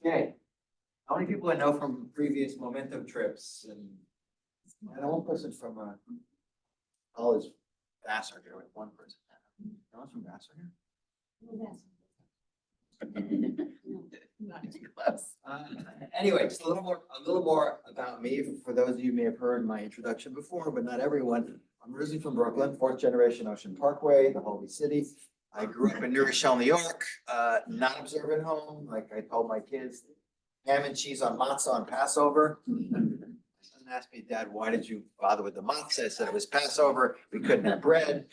Okay. How many people I know from previous Momentum trips and I know one person from college, Vassar here with one person. No one's from Vassar here? Not too close. Anyway, just a little more about me. For those of you who may have heard my introduction before, but not everyone. I'm originally from Brooklyn, fourth generation Ocean Parkway, the Holy City. I grew up in New Rochelle, New York, not observant home. Like I told my kids, ham and cheese on matzah on Passover. My son asked me, Dad, why did you bother with the matzah? I said it was Passover. We couldn't have bread.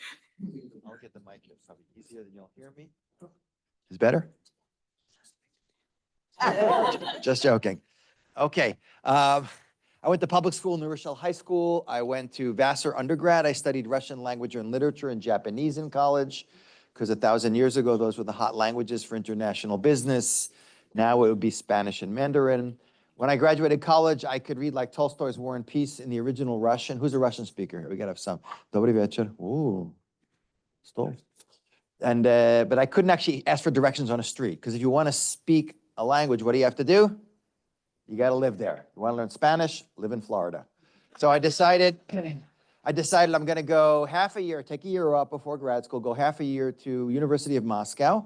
I'll get the mic. It's probably easier than you'll hear me. Is better? Just joking. Okay. I went to public school, New Rochelle High School. I went to Vassar undergrad. I studied Russian language and literature and Japanese in college because 1,000 years ago, those were the hot languages for international business. Now it would be Spanish and Mandarin. When I graduated college, I could read like Tolstoy's War and Peace in the original Russian. Who's a Russian speaker? We got to have some. Dobry večer. Ooh, stol. And, but I couldn't actually ask for directions on a street because if you want to speak a language, what do you have to do? You got to live there. You want to learn Spanish? Live in Florida. So I decided I'm going to go half a year, take a year off before grad school, go half a year to University of Moscow.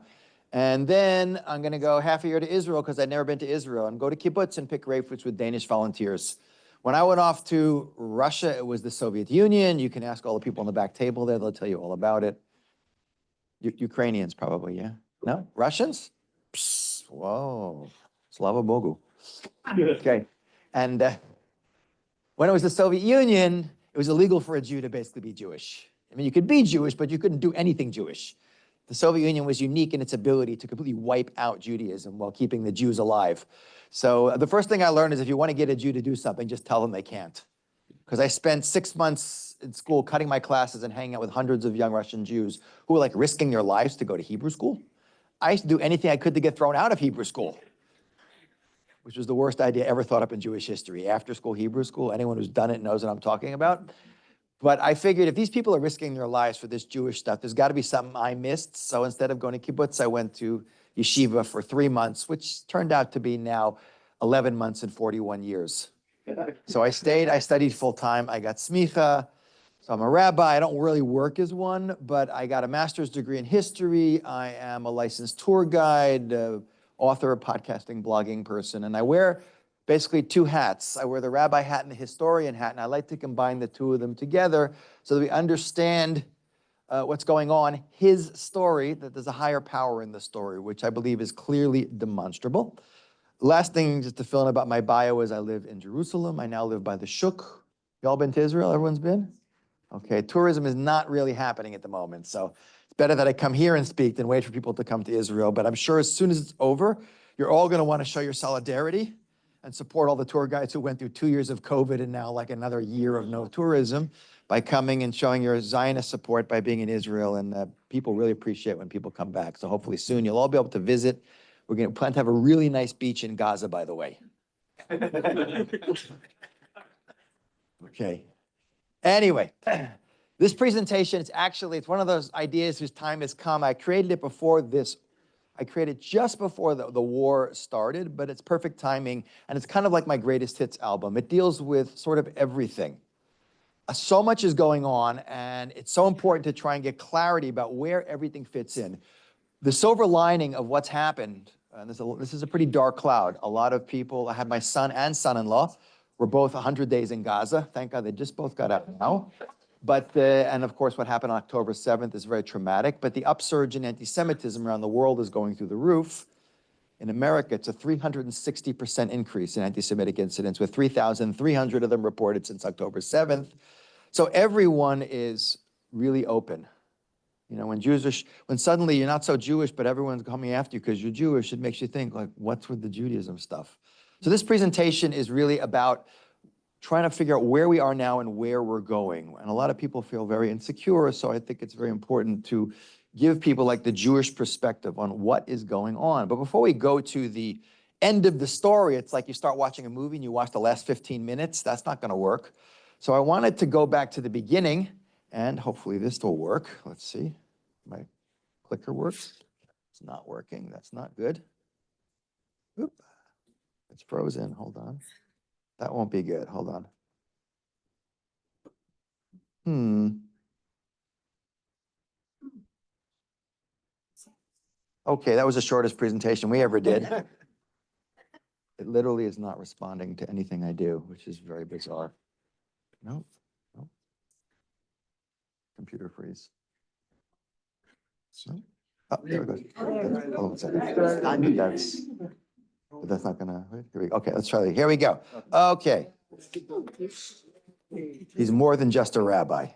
And then I'm going to go half a year to Israel because I'd never been to Israel and go to kibbutz and pick grapefruits with Danish volunteers. When I went off to Russia, it was the Soviet Union. You can ask all the people on the back table there. They'll tell you all about it. Ukrainians probably, yeah? No? Russians? Psst, whoa. Slava Bogu. Okay. And when it was the Soviet Union, it was illegal for a Jew to basically be Jewish. I mean, you could be Jewish, but you couldn't do anything Jewish. The Soviet Union was unique in its ability to completely wipe out Judaism while keeping the Jews alive. So the first thing I learned is if you want to get a Jew to do something, just tell them they can't. Because I spent 6 months in school cutting my classes and hanging out with hundreds of young Russian Jews who were like risking their lives to go to Hebrew school. I used to do anything I could to get thrown out of Hebrew school, which was the worst idea ever thought up in Jewish history. After school, Hebrew school, anyone who's done it knows what I'm talking about. But I figured if these people are risking their lives for this Jewish stuff, there's got to be something I missed. So instead of going to kibbutz, I went to yeshiva for 3 months, which turned out to be now 11 months and 41 years. So I stayed, I studied full time. I got smicha. So I'm a rabbi. I don't really work as one, but I got a master's degree in history. I am a licensed tour guide, author, podcasting, blogging person. And I wear basically 2 hats. I wear the rabbi hat and the historian hat, and I like to combine the 2 of them together so that we understand what's going on, his story, that there's a higher power in the story, which I believe is clearly demonstrable. Last thing, just to fill in about my bio, is I live in Jerusalem. I now live by the Shuk. Y'all been to Israel? Everyone's been? Okay, tourism is not really happening at the moment, so it's better that I come here and speak than wait for people to come to Israel. But I'm sure as soon as it's over, you're all going to want to show your solidarity and support all the tour guides who went through 2 years of COVID and now like another year of no tourism by coming and showing your Zionist support by being in Israel. And people really appreciate when people come back. So hopefully soon you'll all be able to visit. We're going to plan to have a really nice beach in Gaza, by the way. Okay. Anyway, this presentation, it's one of those ideas whose time has come. I created it before this. I created just before the war started, but it's perfect timing. And it's kind of like my greatest hits album. It deals with sort of everything. So much is going on, and it's so important to try and get clarity about where everything fits in. The silver lining of what's happened, and this is a pretty dark cloud. A lot of people, I had my son and son-in-law, were both 100 days in Gaza. Thank God they just both got out now. But, and of course, what happened on October 7th is very traumatic. But the upsurge in anti-Semitism around the world is going through the roof. In America, it's a 360% increase in anti-Semitic incidents, with 3,300 of them reported since October 7th. So everyone is really open. You know, when suddenly you're not so Jewish, but everyone's coming after you because you're Jewish, it makes you think, like, what's with the Judaism stuff? So this presentation is really about trying to figure out where we are now and where we're going. And a lot of people feel very insecure, so I think it's very important to give people like the Jewish perspective on what is going on. But before we go to the end of the story, it's like you start watching a movie and you watch the last 15 minutes. That's not going to work. So I wanted to go back to the beginning, and hopefully this will work. Let's see. My clicker works. It's not working. That's not good. Oop. It's frozen. Hold on. That won't be good. Hold on. Okay, that was the shortest presentation we ever did. It literally is not responding to anything I do, which is very bizarre. Nope, nope. Computer freeze. Nope. Oh, there it goes. Hold on a second. That's not gonna, here we go. Okay, let's try it. Here we go. Okay. He's more than just a rabbi.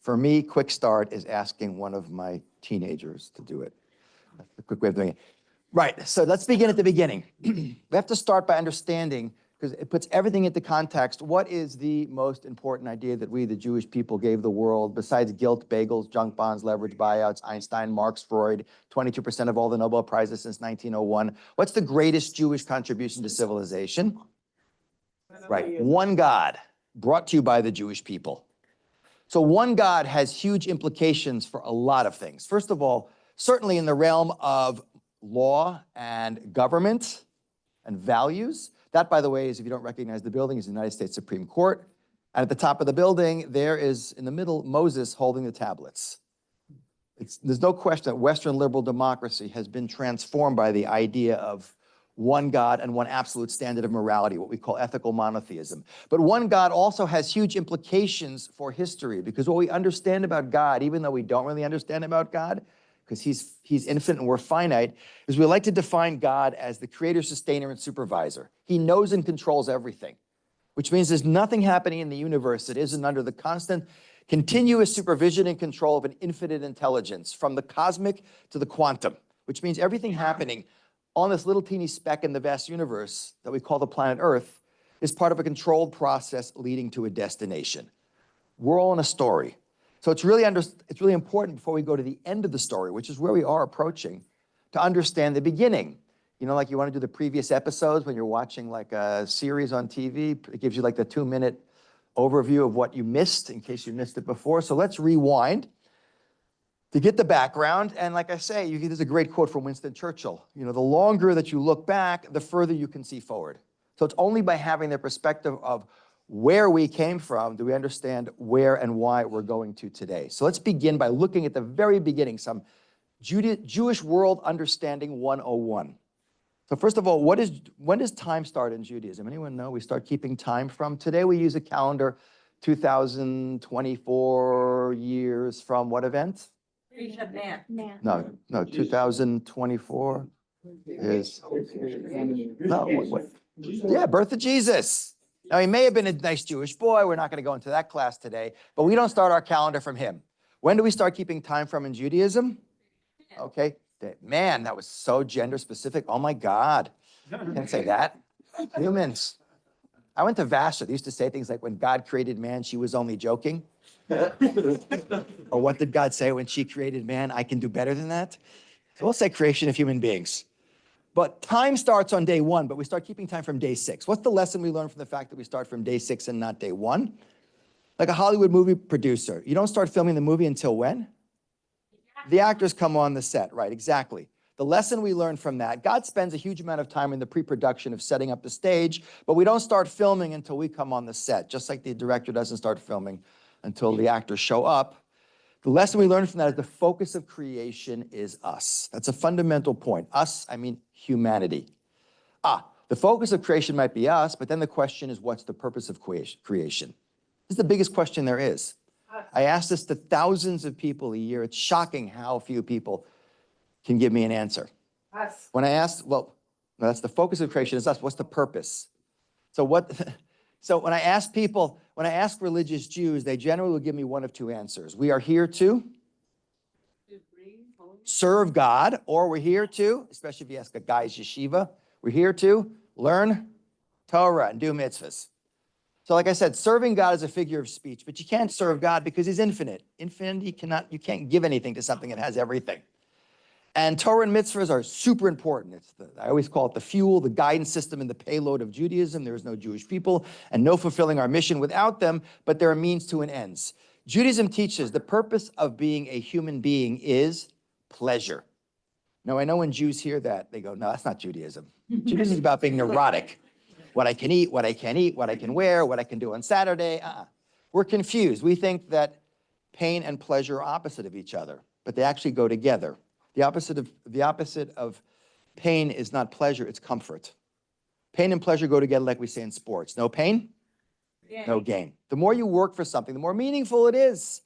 For me, quick start is asking one of my teenagers to do it. That's the quick way of doing it. Right, so let's begin at the beginning. We have to start by understanding, because it puts everything into context, what is the most important idea that we, the Jewish people, gave the world, besides guilt, bagels, junk bonds, leverage buyouts, Einstein, Marx, Freud, 22% of all the Nobel Prizes since 1901. What's the greatest Jewish contribution to civilization? Right, one God, brought to you by the Jewish people. So one God has huge implications for a lot of things. First of all, certainly in the realm of law and government and values. That, by the way, is, if you don't recognize the building, is the United States Supreme Court. And at the top of the building, there is, in the middle, Moses holding the tablets. There's no question that Western liberal democracy has been transformed by the idea of one God and one absolute standard of morality, what we call ethical monotheism. But one God also has huge implications for history, because what we understand about God, even though we don't really understand about God, because he's infinite and we're finite, is we like to define God as the creator, sustainer, and supervisor. He knows and controls everything, which means there's nothing happening in the universe that isn't under the constant, continuous supervision and control of an infinite intelligence, from the cosmic to the quantum, which means everything happening on this little teeny speck in the vast universe that we call the planet Earth is part of a controlled process leading to a destination. We're all in a story. So it's really important before we go to the end of the story, which is where we are approaching, to understand the beginning. You know, like you want to do the previous episodes when you're watching like a series on TV, it gives you like the 2-minute overview of what you missed in case you missed it before. So let's rewind to get the background. And like I say, there's a great quote from Winston Churchill. You know, the longer that you look back, the further you can see forward. So it's only by having the perspective of where we came from do we understand where and why we're going to today. So let's begin by looking at the very beginning, some Jewish world understanding 101. So first of all, when does time start in Judaism? Anyone know? We start keeping time from? Today we use a calendar, 2024 years from what event? No, 2024 is, no, what? Yeah, birth of Jesus. Now, he may have been a nice Jewish boy. We're not going to go into that class today, but we don't start our calendar from him. When do we start keeping time from in Judaism? Okay. Man, that was so gender specific. Oh my God. Can't say that. Humans. I went to Vassar. They used to say things like, when God created man, she was only joking. Or what did God say when she created man? I can do better than that. So we'll say creation of human beings. But time starts on day 1, but we start keeping time from day 6. What's the lesson we learn from the fact that we start from day 6 and not day 1? Like a Hollywood movie producer, you don't start filming the movie until when? The actors come on the set, right, exactly. The lesson we learn from that, God spends a huge amount of time in the pre-production of setting up the stage, but we don't start filming until we come on the set, just like the director doesn't start filming until the actors show up. The lesson we learn from that is the focus of creation is us. That's a fundamental point. Us, I mean humanity. The focus of creation might be us, but then the question is, what's the purpose of creation? This is the biggest question there is. I ask this to thousands of people a year. It's shocking how few people can give me an answer. Us. When I ask, well, no, that's the focus of creation is us. What's the purpose? So when I ask people, when I ask religious Jews, they generally will give me one of 2 answers. We are here to serve God, or we're here to, especially if you ask a guy's yeshiva, we're here to learn Torah and do mitzvahs. So like I said, serving God is a figure of speech, but you can't serve God because he's infinite. Infinite, you can't give anything to something that has everything. And Torah and mitzvahs are super important. I always call it the fuel, the guidance system, and the payload of Judaism. There is no Jewish people and no fulfilling our mission without them, but they're a means to an ends. Judaism teaches the purpose of being a human being is pleasure. Now, I know when Jews hear that, they go, no, that's not Judaism. Judaism is about being neurotic. What I can eat, what I can't eat, what I can wear, what I can do on Saturday. We're confused. We think that pain and pleasure are opposite of each other, but they actually go together. The opposite of pain is not pleasure, it's comfort. Pain and pleasure go together like we say in sports. No pain, no gain. The more you work for something, the more meaningful it is.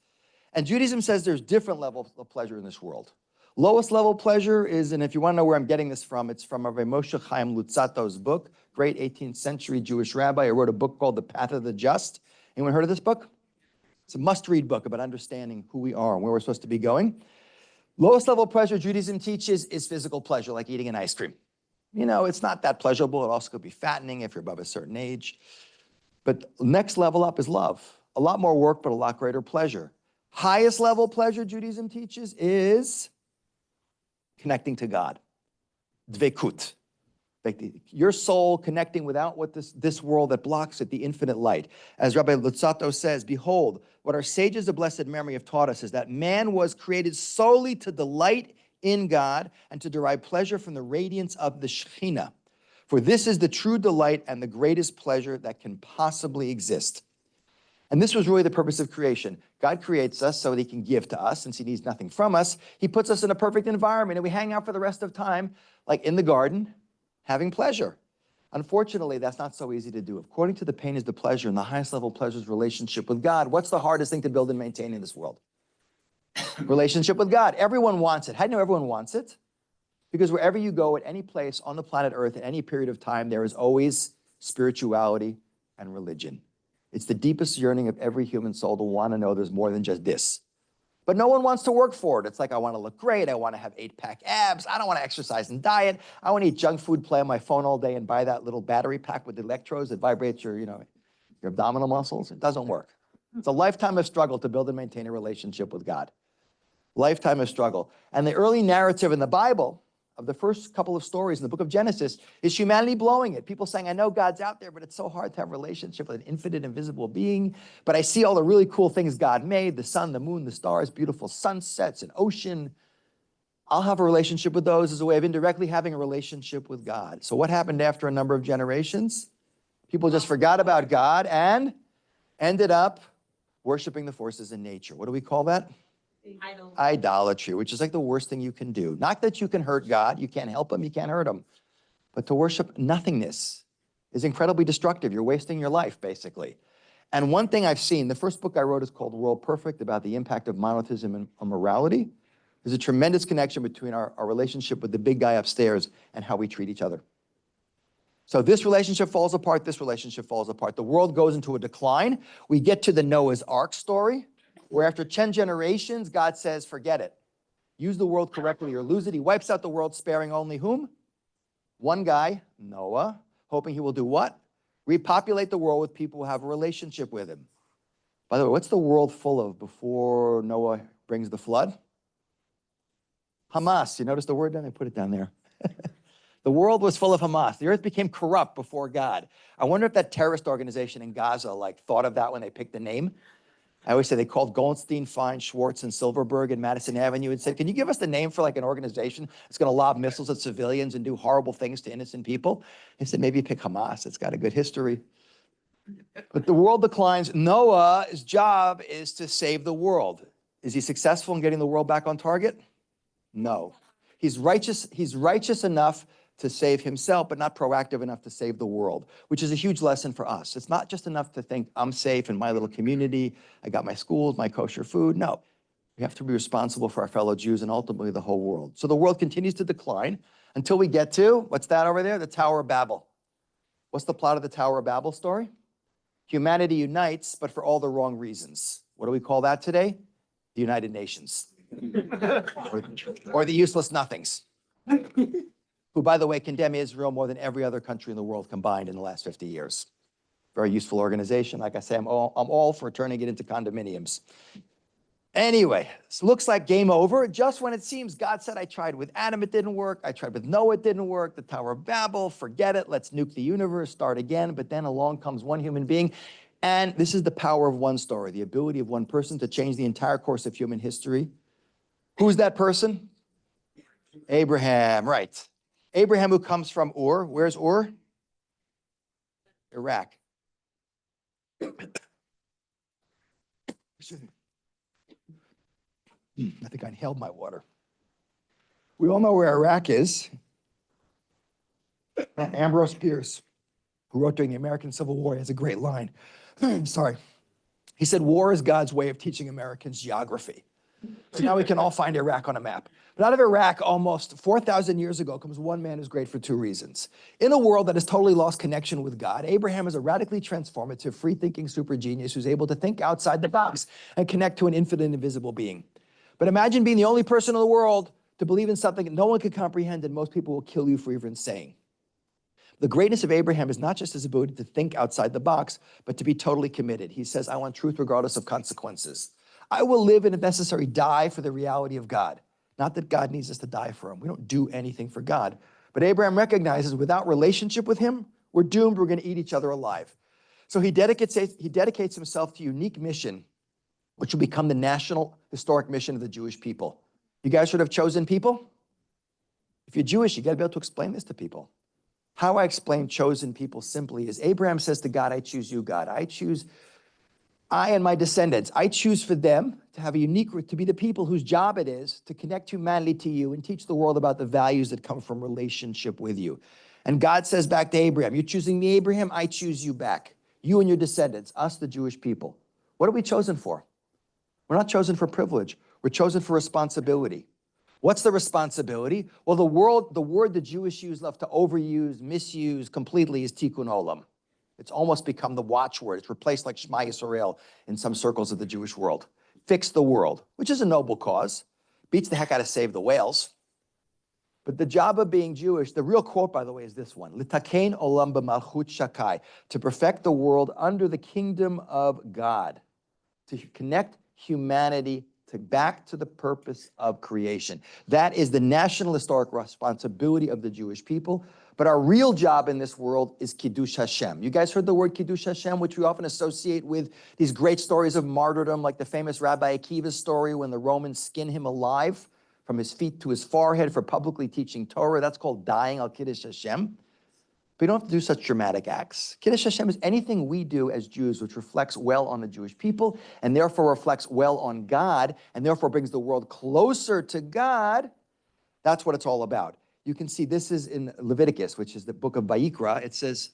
And Judaism says there's different levels of pleasure in this world. Lowest level pleasure is, and if you want to know where I'm getting this from, it's from Rabbi Moshe Chaim Luzzatto's book, great 18th century Jewish rabbi. He wrote a book called The Path of the Just. Anyone heard of this book? It's a must-read book about understanding who we are and where we're supposed to be going. Lowest level pleasure Judaism teaches is physical pleasure, like eating an ice cream. You know, it's not that pleasurable. It also could be fattening if you're above a certain age. But next level up is love. A lot more work, but a lot greater pleasure. Highest level pleasure Judaism teaches is connecting to God. Dvekut. Your soul connecting without what this world that blocks it, the infinite light. As Rabbi Luzzatto says, behold, what our sages of blessed memory have taught us is that man was created solely to delight in God and to derive pleasure from the radiance of the Shekhinah. For this is the true delight and the greatest pleasure that can possibly exist. And this was really the purpose of creation. God creates us so that he can give to us, since he needs nothing from us. He puts us in a perfect environment, and we hang out for the rest of time, like in the garden, having pleasure. Unfortunately, that's not so easy to do. According to the pain is the pleasure, and the highest level pleasure is relationship with God. What's the hardest thing to build and maintain in this world? Relationship with God. Everyone wants it. How do you know everyone wants it? Because wherever you go, at any place on the planet Earth, at any period of time, there is always spirituality and religion. It's the deepest yearning of every human soul to want to know there's more than just this. But no one wants to work for it. It's like, I want to look great. I want to have 8-pack abs. I don't want to exercise and diet. I want to eat junk food, play on my phone all day, and buy that little battery pack with electrodes that vibrates your abdominal muscles. It doesn't work. It's a lifetime of struggle to build and maintain a relationship with God. Lifetime of struggle. And the early narrative in the Bible, of the first couple of stories in the book of Genesis, is humanity blowing it. People saying, I know God's out there, but it's so hard to have a relationship with an infinite, invisible being. But I see all the really cool things God made, the sun, the moon, the stars, beautiful sunsets, an ocean. I'll have a relationship with those as a way of indirectly having a relationship with God. So what happened after a number of generations? People just forgot about God and ended up worshiping the forces in nature. What do we call that? Idolatry, which is like the worst thing you can do. Not that you can hurt God, you can't help him, you can't hurt him. But to worship nothingness is incredibly destructive. You're wasting your life, basically. And one thing I've seen, the first book I wrote is called World Perfect, about the impact of monotheism and morality. There's a tremendous connection between our relationship with the big guy upstairs and how we treat each other. So this relationship falls apart, this relationship falls apart. The world goes into a decline. We get to the Noah's Ark story, where after 10 generations, God says, forget it. Use the world correctly or lose it. He wipes out the world, sparing only whom? One guy, Noah, hoping he will do what? Repopulate the world with people who have a relationship with him. By the way, what's the world full of before Noah brings the flood? Hamas. You notice the word down there? Put it down there. The world was full of Hamas. The earth became corrupt before God. I wonder if that terrorist organization in Gaza thought of that when they picked the name. I always say they called Goldstein, Fine, Schwartz, and Silverberg and Madison Avenue and said, can you give us the name for an organization that's going to lob missiles at civilians and do horrible things to innocent people? They said, maybe pick Hamas. It's got a good history. But the world declines. Noah's job is to save the world. Is he successful in getting the world back on target? No. He's righteous enough to save himself, but not proactive enough to save the world, which is a huge lesson for us. It's not just enough to think I'm safe in my little community. I got my schools, my kosher food. No, we have to be responsible for our fellow Jews and ultimately the whole world. So the world continues to decline until we get to, what's that over there? The Tower of Babel. What's the plot of the Tower of Babel story? Humanity unites, but for all the wrong reasons. What do we call that today? The United Nations. or the useless nothings. Who, by the way, condemn Israel more than every other country in the world combined in the last 50 years. Very useful organization. Like I say, I'm all for turning it into condominiums. Anyway, it looks like game over. Just when it seems God said, I tried with Adam, it didn't work. I tried with Noah, it didn't work. The Tower of Babel, forget it. Let's nuke the universe, start again. But then along comes one human being. And this is the power of one story, the ability of one person to change the entire course of human history. Who's that person? Abraham, right. Abraham, who comes from Ur. Where's Ur? Iraq. I think I inhaled my water. We all know where Iraq is. Ambrose Bierce, who wrote during the American Civil War, has a great line. Sorry. He said, war is God's way of teaching Americans geography. So now we can all find Iraq on a map. But out of Iraq, almost 4,000 years ago, comes one man who's great for two reasons. In a world that has totally lost connection with God, Abraham is a radically transformative, free-thinking super genius who's able to think outside the box and connect to an infinite and invisible being. But imagine being the only person in the world to believe in something that no one could comprehend, and most people will kill you for even saying. The greatness of Abraham is not just his ability to think outside the box, but to be totally committed. He says, I want truth regardless of consequences. I will live and if necessary die for the reality of God. Not that God needs us to die for him. We don't do anything for God. But Abraham recognizes without relationship with him, we're doomed, we're gonna eat each other alive. So he dedicates himself to a unique mission, which will become the national historic mission of the Jewish people. You guys should have chosen people. If you're Jewish, you gotta be able to explain this to people. How I explain chosen people simply is Abraham says to God, I choose you, God. I and my descendants, I choose for them to have a unique, to be the people whose job it is to connect humanity to you and teach the world about the values that come from relationship with you. And God says back to Abraham, you're choosing me, Abraham, I choose you back. You and your descendants, us, the Jewish people. What are we chosen for? We're not chosen for privilege. We're chosen for responsibility. What's the responsibility? Well, the word the Jewish Jews love to overuse, misuse completely is tikkun olam. It's almost become the watchword. It's replaced like Shema Yisrael in some circles of the Jewish world. Fix the world, which is a noble cause. Beats the heck out of save the whales. But the job of being Jewish, the real quote, by the way, is this one. Litakein olam b'malchut shakai. To perfect the world under the kingdom of God. To connect humanity back to the purpose of creation. That is the national historic responsibility of the Jewish people. But our real job in this world is Kiddush Hashem. You guys heard the word Kiddush Hashem, which we often associate with these great stories of martyrdom, like the famous Rabbi Akiva's story when the Romans skin him alive from his feet to his forehead for publicly teaching Torah. That's called dying al Kiddush Hashem. We don't have to do such dramatic acts. Kiddush Hashem is anything we do as Jews which reflects well on the Jewish people and therefore reflects well on God and therefore brings the world closer to God. That's what it's all about. You can see this is in Leviticus, which is the book of Vayikra. It says,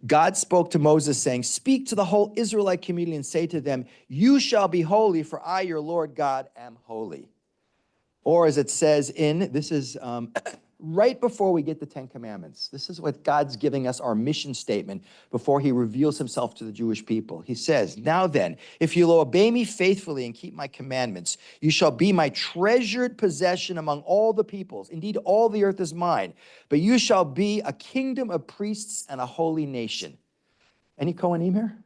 God spoke to Moses saying, speak to the whole Israelite community and say to them, you shall be holy for I, your Lord God, am holy. Or as it says this is right before we get the Ten Commandments. This is what God's giving us our mission statement before he reveals himself to the Jewish people. He says, now then, if you'll obey me faithfully and keep my commandments, you shall be my treasured possession among all the peoples. Indeed, all the earth is mine, but you shall be a kingdom of priests and a holy nation. Any Kohanim here?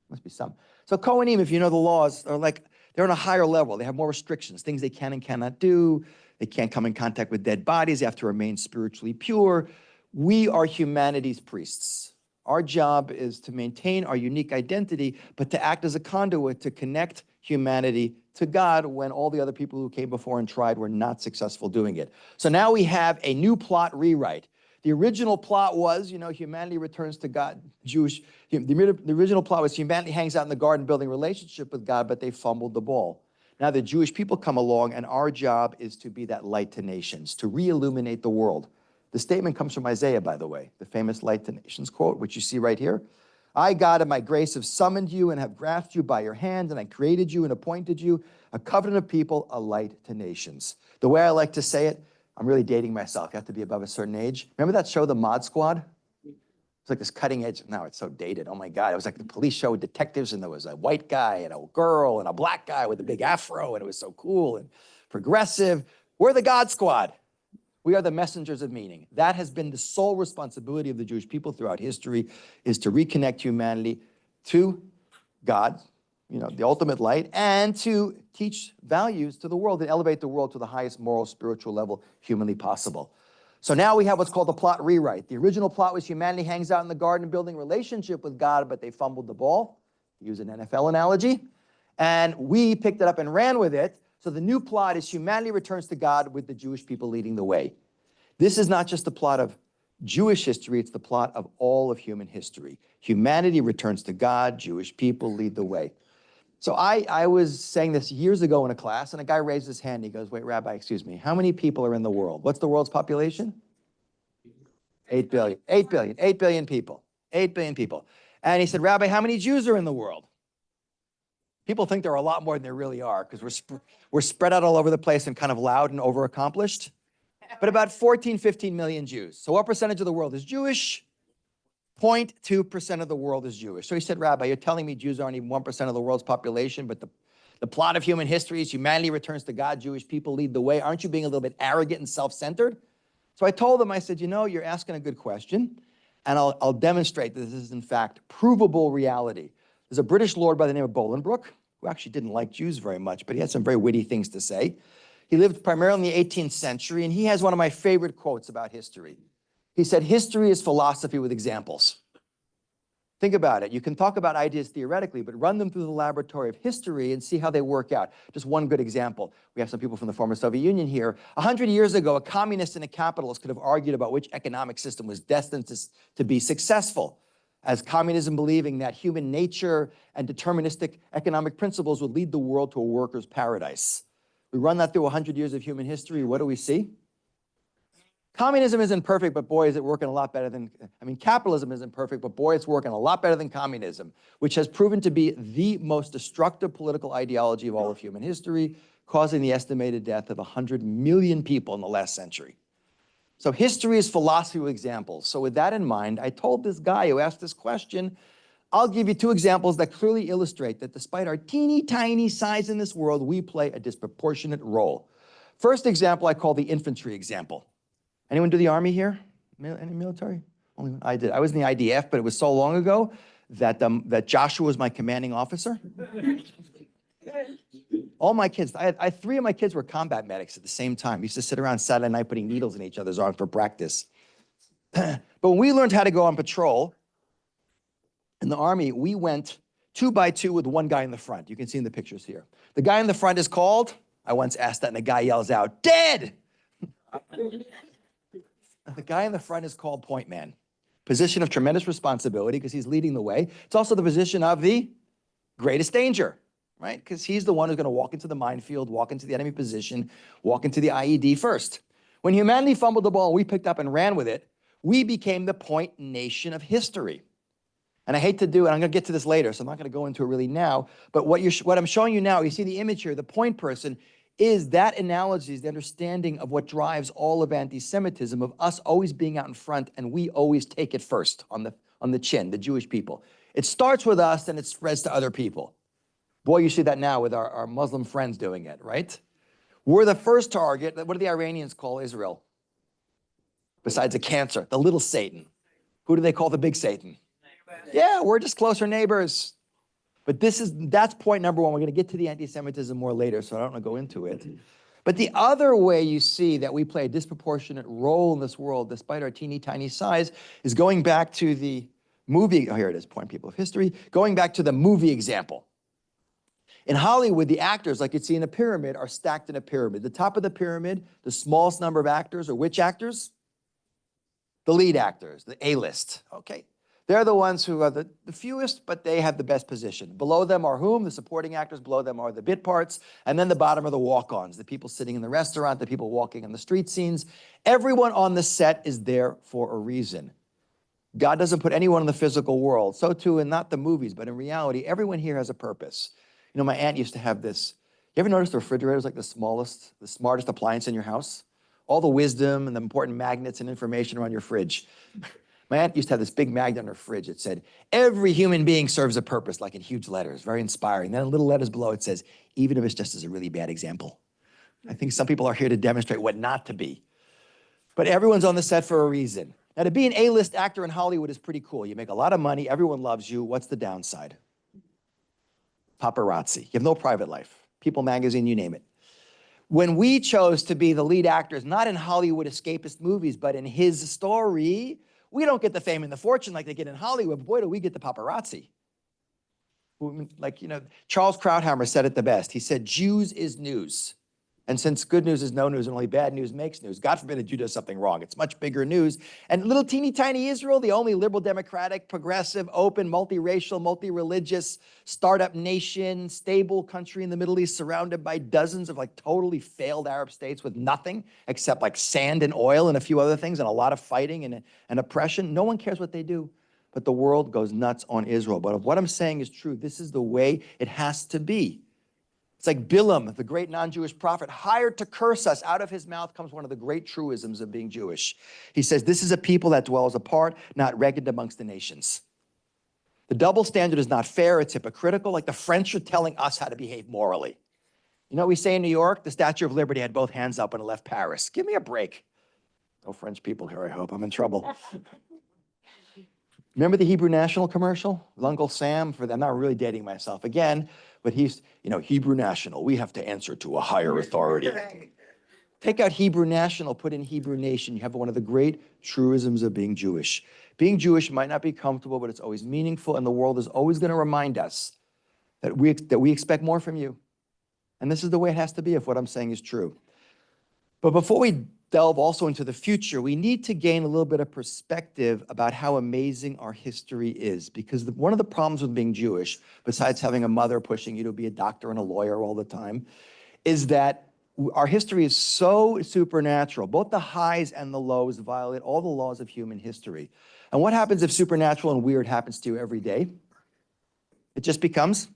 Must be some. So Kohanim, if you know the laws, are like, they're on a higher level. They have more restrictions, things they can and cannot do. They can't come in contact with dead bodies. They have to remain spiritually pure. We are humanity's priests. Our job is to maintain our unique identity, but to act as a conduit to connect humanity to God when all the other people who came before and tried were not successful doing it. So now we have a new plot rewrite. The original plot was, humanity returns to God. The original plot was humanity hangs out in the garden building a relationship with God, but they fumbled the ball. Now the Jewish people come along, and our job is to be that light to nations, to re-illuminate the world. The statement comes from Isaiah, by the way, the famous light to nations quote, which you see right here. I, God, in my grace have summoned you and have grasped you by your hand, and I created you and appointed you a covenant of people, a light to nations. The way I like to say it, I'm really dating myself. You have to be above a certain age. Remember that show, The Mod Squad? It's like this cutting edge. Now it's so dated. Oh my God. It was like the police show with detectives, and there was a white guy and a girl and a black guy with a big afro, and it was so cool and progressive. We're the God Squad. We are the messengers of meaning. That has been the sole responsibility of the Jewish people throughout history, is to reconnect humanity to God, the ultimate light, and to teach values to the world and elevate the world to the highest moral, spiritual level humanly possible. So now we have what's called the plot rewrite. The original plot was humanity hangs out in the garden building a relationship with God, but they fumbled the ball. use an NFL analogy, and we picked it up and ran with it. So the new plot is humanity returns to God with the Jewish people leading the way. This is not just the plot of Jewish history, it's the plot of all of human history. Humanity returns to God, Jewish people lead the way. So I was saying this years ago in a class, and a guy raised his hand. He goes, wait, Rabbi, excuse me, how many people are in the world? What's the world's population? 8 billion, 8 billion, 8 billion people, 8 billion people. And he said, Rabbi, how many Jews are in the world? People think there are a lot more than there really are because we're spread out all over the place and kind of loud and overaccomplished. But about 14, 15 million Jews. So what percentage of the world is Jewish? 0.2% of the world is Jewish. So he said, Rabbi, you're telling me Jews aren't even 1% of the world's population, but the plot of human history is humanity returns to God, Jewish people lead the way. Aren't you being a little bit arrogant and self-centered? So I told him, I said, you know, you're asking a good question, and I'll demonstrate that this is, in fact, provable reality. There's a British lord by the name of Bolingbroke, who actually didn't like Jews very much, but he had some very witty things to say. He lived primarily in the 18th century, and he has one of my favorite quotes about history. He said, history is philosophy with examples. Think about it. You can talk about ideas theoretically, but run them through the laboratory of history and see how they work out. Just one good example. We have some people from the former Soviet Union here. 100 years ago, a communist and a capitalist could have argued about which economic system was destined to be successful, as communism believing that human nature and deterministic economic principles would lead the world to a worker's paradise. We run that through 100 years of human history. What do we see? Communism isn't perfect, but boy, is it working a lot better than, capitalism isn't perfect, but boy, it's working a lot better than communism, which has proven to be the most destructive political ideology of all of human history, causing the estimated death of 100 million people in the last century. So history is philosophy with examples. So with that in mind, I told this guy who asked this question, I'll give you two examples that clearly illustrate that despite our teeny tiny size in this world, we play a disproportionate role. First example I call the infantry example. Anyone do the army here? Any military? Only I did. I was in the IDF, but it was so long ago that, that Joshua was my commanding officer. All my kids, I 3 of my kids were combat medics at the same time. We used to sit around Saturday night putting needles in each other's arms for practice. But when we learned how to go on patrol in the army, we went 2 by 2 with one guy in the front. You can see in the pictures here. The guy in the front is called, I once asked that and the guy yells out, dead! The guy in the front is called point man. Position of tremendous responsibility because he's leading the way. It's also the position of the greatest danger, right? Because he's the one who's going to walk into the minefield, walk into the enemy position, walk into the IED first. When humanity fumbled the ball, we picked up and ran with it. We became the point nation of history. And I hate to do it, I'm going to get to this later, so I'm not going to go into it really now. But what I'm showing you now, you see the image here, the point person, is that analogy, is the understanding of what drives all of anti-Semitism, of us always being out in front and we always take it first on the chin, the Jewish people. It starts with us and it spreads to other people. Boy, you see that now with our Muslim friends doing it, right? We're the first target. What do the Iranians call Israel? Besides a cancer, the little Satan. Who do they call the big Satan? Yeah, we're just closer neighbors. But that's point number one. We're going to get to the anti-Semitism more later, so I don't want to go into it. But the other way you see that we play a disproportionate role in this world, despite our teeny tiny size, is going back to the movie, oh, here it is, point people of history, going back to the movie example. In Hollywood, the actors, like you'd see in a pyramid, are stacked in a pyramid. The top of the pyramid, the smallest number of actors are which actors? The lead actors, the A-list, okay? They're the ones who are the fewest, but they have the best position. Below them are whom? The supporting actors. Below them are the bit parts. And then the bottom are the walk-ons, the people sitting in the restaurant, the people walking on the street scenes. Everyone on the set is there for a reason. God doesn't put anyone in the physical world. So too in not the movies, but in reality, everyone here has a purpose. You know, my aunt used to have this. You ever notice the refrigerator is like the smartest appliance in your house? All the wisdom and the important magnets and information are on your fridge. My aunt used to have this big magnet on her fridge. It said, every human being serves a purpose, like in huge letters, very inspiring. Then in little letters below, it says, even if it's just as a really bad example. I think some people are here to demonstrate what not to be. But everyone's on the set for a reason. Now, to be an A-list actor in Hollywood is pretty cool. You make a lot of money, everyone loves you. What's the downside? Paparazzi. You have no private life. People magazine, you name it. When we chose to be the lead actors, not in Hollywood escapist movies, but in his story, we don't get the fame and the fortune like they get in Hollywood, but boy, do we get the paparazzi. Like, Charles Krauthammer said it the best. He said, Jews is news. And since good news is no news and only bad news makes news, God forbid a Jew does something wrong. It's much bigger news. And little teeny tiny Israel, the only liberal, democratic, progressive, open, multiracial, multi-religious, startup nation, stable country in the Middle East, surrounded by dozens of like totally failed Arab states with nothing except like sand and oil and a few other things and a lot of fighting and oppression. No one cares what they do. But the world goes nuts on Israel. But if what I'm saying is true, this is the way it has to be. It's like Bilam, the great non-Jewish prophet, hired to curse us. Out of his mouth comes one of the great truisms of being Jewish. He says, this is a people that dwells apart, not reckoned amongst the nations. The double standard is not fair, it's hypocritical, like the French are telling us how to behave morally. You know what we say in New York? The Statue of Liberty had both hands up when it left Paris. Give me a break. No French people here, I hope. I'm in trouble. Remember the Hebrew National commercial with Uncle Sam? I'm not really dating myself again, but he's, Hebrew National, we have to answer to a higher authority. Take out Hebrew National, put in Hebrew Nation. You have one of the great truisms of being Jewish. Being Jewish might not be comfortable, but it's always meaningful, and the world is always going to remind us that we expect more from you. And this is the way it has to be if what I'm saying is true. But before we delve also into the future, we need to gain a little bit of perspective about how amazing our history is. Because one of the problems with being Jewish, besides having a mother pushing you to be a doctor and a lawyer all the time, is that our history is so supernatural. Both the highs and the lows violate all the laws of human history. And what happens if supernatural and weird happens to you every day? It just becomes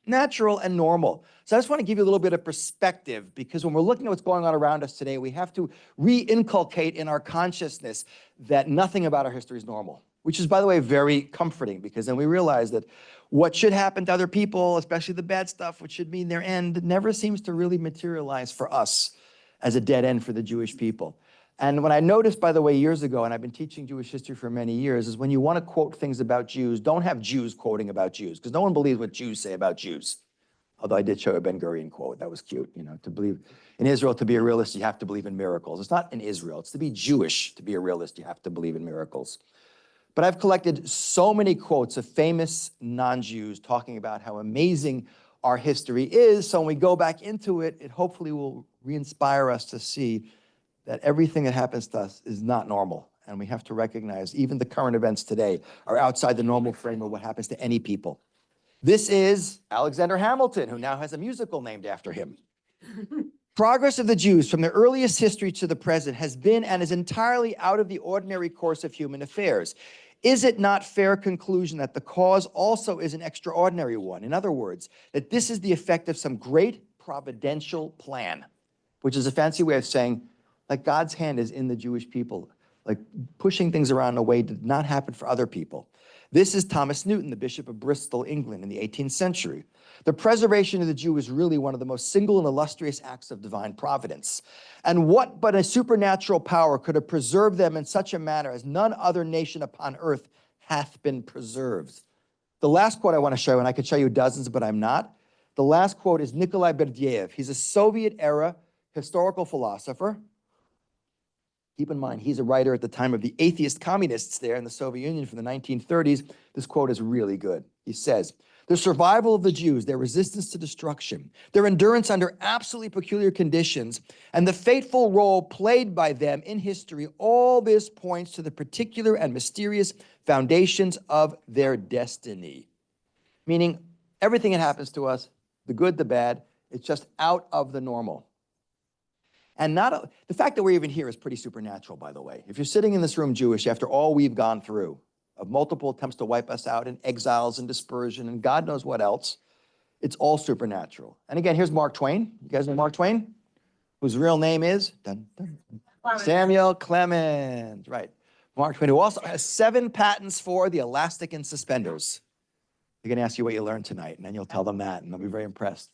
natural and normal. So I just want to give you a little bit of perspective, because when we're looking at what's going on around us today, we have to re-inculcate in our consciousness that nothing about our history is normal, which is, by the way, very comforting, because then we realize that what should happen to other people, especially the bad stuff, which should mean their end, never seems to really materialize for us as a dead end for the Jewish people. And when I noticed, by the way, years ago, and I've been teaching Jewish history for many years, is when you want to quote things about Jews, don't have Jews quoting about Jews, because no one believes what Jews say about Jews. Although I did show a Ben-Gurion quote. That was cute, to believe in Israel, to be a realist, you have to believe in miracles. It's not in Israel. It's to be Jewish, to be a realist, you have to believe in miracles. But I've collected so many quotes of famous non-Jews talking about how amazing our history is. So when we go back into it, it hopefully will re-inspire us to see that everything that happens to us is not normal. And we have to recognize even the current events today are outside the normal frame of what happens to any people. This is Alexander Hamilton, who now has a musical named after him. Progress of the Jews from the earliest history to the present has been and is entirely out of the ordinary course of human affairs. Is it not fair conclusion that the cause also is an extraordinary one? In other words, that this is the effect of some great providential plan, which is a fancy way of saying, like God's hand is in the Jewish people, like pushing things around in a way that did not happen for other people. This is Thomas Newton, the Bishop of Bristol, England, in the 18th century. The preservation of the Jew is really one of the most single and illustrious acts of divine providence. And what but a supernatural power could have preserved them in such a manner as none other nation upon earth hath been preserved? The last quote I want to show, and I could show you dozens, but I'm not. The last quote is Nikolai Berdyaev. He's a Soviet-era historical philosopher. Keep in mind, he's a writer at the time of the atheist communists there in the Soviet Union from the 1930s. This quote is really good. He says, the survival of the Jews, their resistance to destruction, their endurance under absolutely peculiar conditions, and the fateful role played by them in history, all this points to the particular and mysterious foundations of their destiny. Meaning, everything that happens to us, the good, the bad, it's just out of the normal. And the fact that we're even here is pretty supernatural, by the way. If you're sitting in this room Jewish, after all we've gone through, of multiple attempts to wipe us out and exiles and dispersion and God knows what else, it's all supernatural. And again, here's Mark Twain. You guys know Mark Twain? Whose real name is Samuel Clemens, right. Mark Twain, who also has 7 patents for the elastic and suspenders. They're gonna ask you what you learned tonight, and then you'll tell them that, and they'll be very impressed.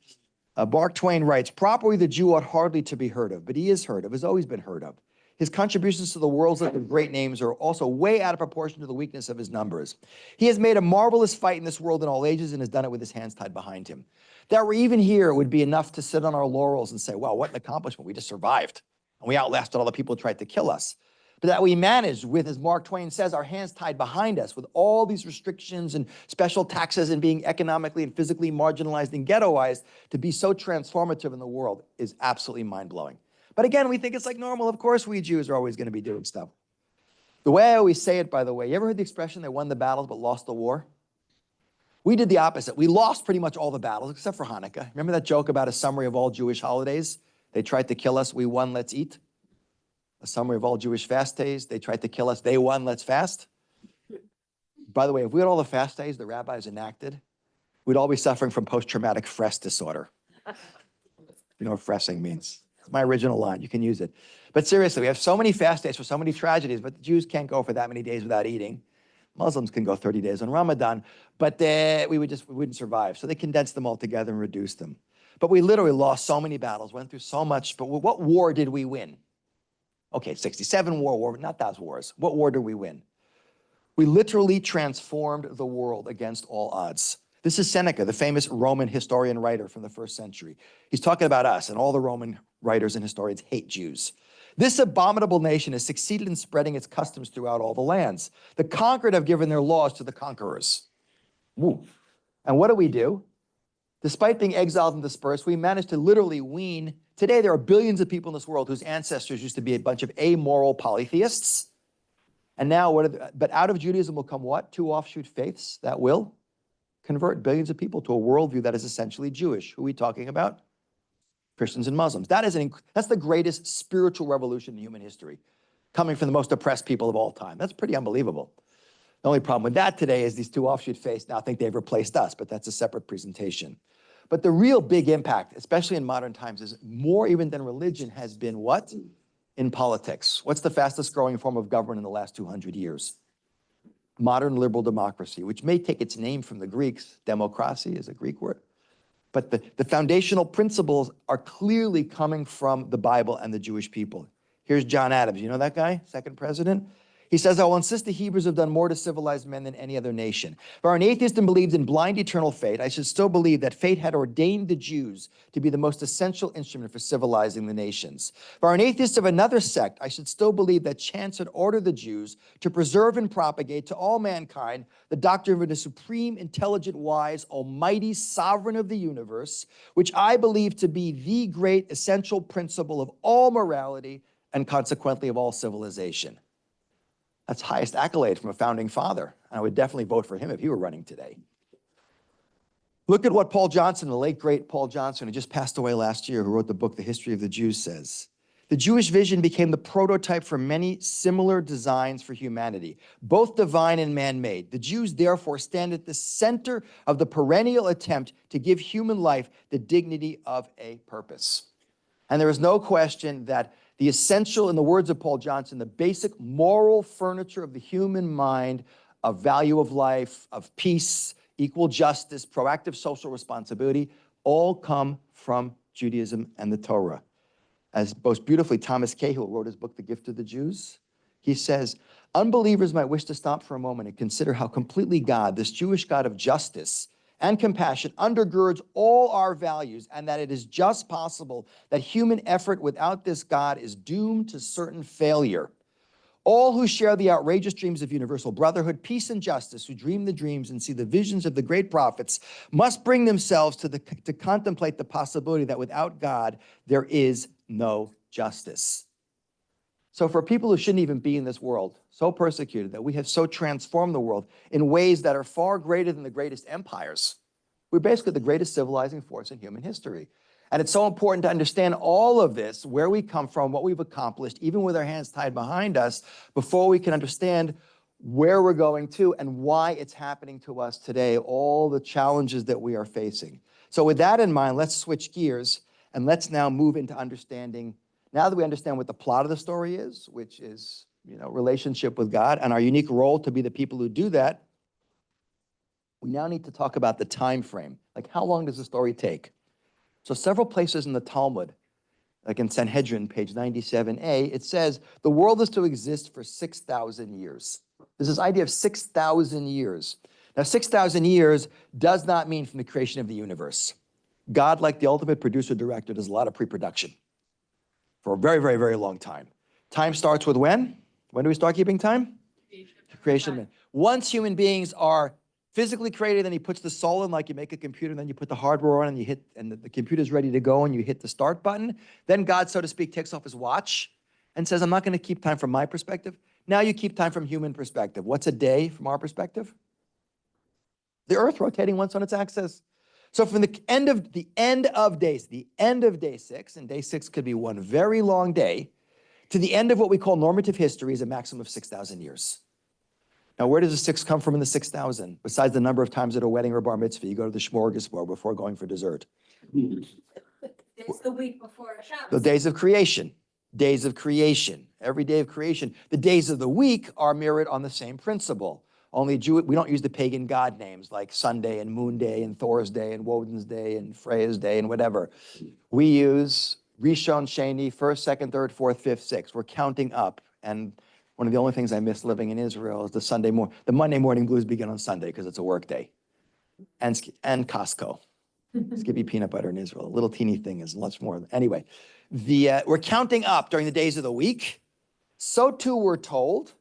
Mark Twain writes, properly the Jew ought hardly to be heard of, but he is heard of, has always been heard of. His contributions to the world's list of great names are also way out of proportion to the weakness of his numbers. He has made a marvelous fight in this world in all ages and has done it with his hands tied behind him. That we're even here would be enough to sit on our laurels and say, wow, what an accomplishment, we just survived. And we outlasted all the people who tried to kill us. but that we managed with, as Mark Twain says, our hands tied behind us with all these restrictions and special taxes and being economically and physically marginalized and ghettoized to be so transformative in the world is absolutely mind-blowing. But again, we think it's like normal. Of course, we Jews are always going to be doing stuff. The way I always say it, by the way, you ever heard the expression, they won the battles but lost the war? We did the opposite. We lost pretty much all the battles except for Hanukkah. Remember that joke about a summary of all Jewish holidays? They tried to kill us, we won, let's eat. A summary of all Jewish fast days. They tried to kill us, they won, let's fast. By the way, if we had all the fast days the rabbis enacted, we'd all be suffering from post-traumatic stress disorder. You know what fressing means? It's my original line, you can use it. But seriously, we have so many fast days for so many tragedies, but the Jews can't go for that many days without eating. Muslims can go 30 days on Ramadan, but we wouldn't survive. So they condensed them all together and reduced them. But we literally lost so many battles, went through so much, but what war did we win? Okay, 67 war, not those wars. What war did we win? We literally transformed the world against all odds. This is Seneca, the famous Roman historian writer from the 1st century. He's talking about us, and all the Roman writers and historians hate Jews. This abominable nation has succeeded in spreading its customs throughout all the lands. The conquered have given their laws to the conquerors. Woo. And what do? Despite being exiled and dispersed, we managed to literally wean. Today, there are billions of people in this world whose ancestors used to be a bunch of amoral polytheists. And now, but out of Judaism will come what? 2 offshoot faiths that will convert billions of people to a worldview that is essentially Jewish. Who are we talking about? Christians and Muslims. That's the greatest spiritual revolution in human history, coming from the most oppressed people of all time. That's pretty unbelievable. The only problem with that today is these 2 offshoot faiths now think they've replaced us, but that's a separate presentation. But the real big impact, especially in modern times, is more even than religion has been what? In politics. What's the fastest growing form of government in the last 200 years? Modern liberal democracy, which may take its name from the Greeks. Democracy is a Greek word. But the foundational principles are clearly coming from the Bible and the Jewish people. Here's John Adams. You know that guy, 2nd president? He says, I will insist the Hebrews have done more to civilize men than any other nation. If I'm an atheist and believed in blind eternal fate, I should still believe that fate had ordained the Jews to be the most essential instrument for civilizing the nations. If I'm an atheist of another sect, I should still believe that chance had ordered the Jews to preserve and propagate to all mankind the doctrine of a supreme, intelligent, wise, almighty sovereign of the universe, which I believe to be the great essential principle of all morality and consequently of all civilization. That's highest accolade from a founding father. I would definitely vote for him if he were running today. Look at what Paul Johnson, the late great Paul Johnson, who just passed away last year, who wrote the book, The History of the Jews, says. The Jewish vision became the prototype for many similar designs for humanity, both divine and man-made. The Jews therefore stand at the center of the perennial attempt to give human life the dignity of a purpose. And there is no question that the essential, in the words of Paul Johnson, the basic moral furniture of the human mind, of value of life, of peace, equal justice, proactive social responsibility, all come from Judaism and the Torah. As most beautifully Thomas Cahill wrote his book, The Gift of the Jews, he says, unbelievers might wish to stop for a moment and consider how completely God, this Jewish God of justice and compassion, undergirds all our values, and that it is just possible that human effort without this God is doomed to certain failure. All who share the outrageous dreams of universal brotherhood, peace, and justice, who dream the dreams and see the visions of the great prophets, must bring themselves to contemplate the possibility that without God, there is no justice. So for people who shouldn't even be in this world, so persecuted, that we have so transformed the world in ways that are far greater than the greatest empires, we're basically the greatest civilizing force in human history. And it's so important to understand all of this, where we come from, what we've accomplished, even with our hands tied behind us, before we can understand where we're going to and why it's happening to us today, all the challenges that we are facing. So with that in mind, let's switch gears and let's now move into understanding. Now that we understand what the plot of the story is, which is, relationship with God and our unique role to be the people who do that, we now need to talk about the time frame. Like, how long does the story take? So several places in the Talmud, like in Sanhedrin, page 97a, it says the world is to exist for 6,000 years. There's this idea of 6,000 years. Now, 6,000 years does not mean from the creation of the universe. God, like the ultimate producer-director, does a lot of pre-production for a very, very, very long time. Time starts with when? When do we start keeping time? Creation. Once human beings are physically created, then he puts the soul in, like you make a computer, and then you put the hardware on and you hit, and the computer's ready to go and you hit the start button. Then God, so to speak, takes off his watch and says, I'm not going to keep time from my perspective. Now you keep time from human perspective. What's a day from our perspective? The earth rotating once on its axis. So from the end of days, the end of day 6, and day 6 could be one very long day, to the end of what we call normative history is a maximum of 6,000 years. Now, where does the 6 come from in the 6,000? Besides the number of times at a wedding or bar mitzvah, you go to the smorgasbord before going for dessert. It's the week before Shabbos. The days of creation. Days of creation. Every day of creation. The days of the week are mirrored on the same principle. Only we don't use the pagan god names like Sunday and Moon Day and Thor's Day and Woden's Day and Freya's Day and whatever. We use Rishon, Sheni, 1st, 2nd, 3rd, 4th, 5th, 6th. We're counting up. And one of the only things I miss living in Israel is the Monday morning blues begin on Sunday because it's a work day. And Costco. Skippy peanut butter in Israel. A little teeny thing is much more. Anyway, we're counting up during the days of the week. So too we're told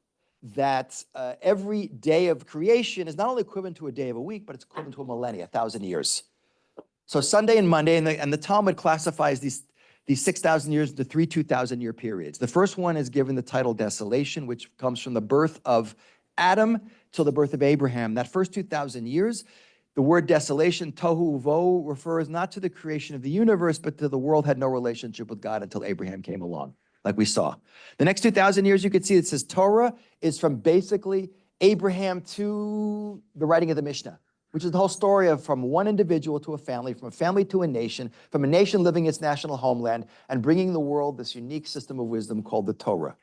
that every day of creation is not only equivalent to a day of a week, but it's equivalent to a millennia, 1,000 years. So Sunday and Monday, and the Talmud classifies these 6,000 years into 3 2,000-year periods. The first one is given the title desolation, which comes from the birth of Adam till the birth of Abraham. That first 2,000 years, the word desolation, tohu uvohu, refers not to the creation of the universe, but to the world had no relationship with God until Abraham came along, like we saw. The next 2,000 years, you can see it says Torah is from basically Abraham to the writing of the Mishnah, which is the whole story of from one individual to a family, from a family to a nation, from a nation living its national homeland, and bringing the world this unique system of wisdom called the Torah.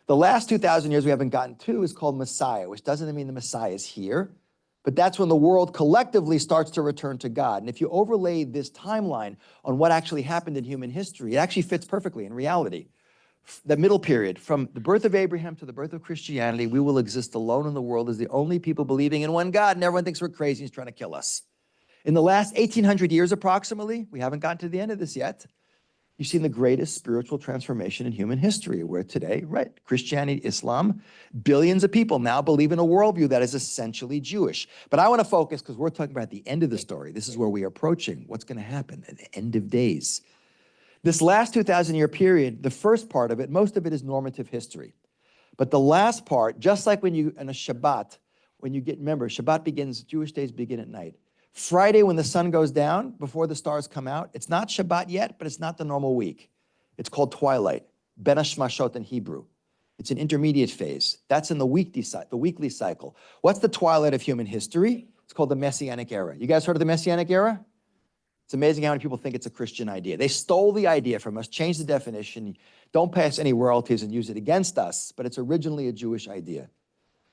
The last 2,000 years we haven't gotten to is called Messiah, which doesn't mean the Messiah is here, but that's when the world collectively starts to return to God. And if you overlay this timeline on what actually happened in human history, it actually fits perfectly in reality. The middle period, from the birth of Abraham to the birth of Christianity, we will exist alone in the world as the only people believing in one God, and everyone thinks we're crazy and is trying to kill us. In the last 1,800 years approximately, we haven't gotten to the end of this yet, you've seen the greatest spiritual transformation in human history, where today, right, Christianity, Islam, billions of people now believe in a worldview that is essentially Jewish. But I want to focus, because we're talking about the end of the story. This is where we are approaching what's going to happen at the end of days. This last 2,000-year period, the first part of it, most of it is normative history. But the last part, just like when you, in a Shabbat, when you get, remember, Shabbat begins, Jewish days begin at night. Friday, when the sun goes down, before the stars come out, it's not Shabbat yet, but it's not the normal week. It's called twilight, Ben Hashmashot in Hebrew. It's an intermediate phase. That's in the weekly cycle. What's the twilight of human history? It's called the Messianic era. You guys heard of the Messianic era? It's amazing how many people think it's a Christian idea. They stole the idea from us, changed the definition, don't pass any royalties and use it against us, but it's originally a Jewish idea.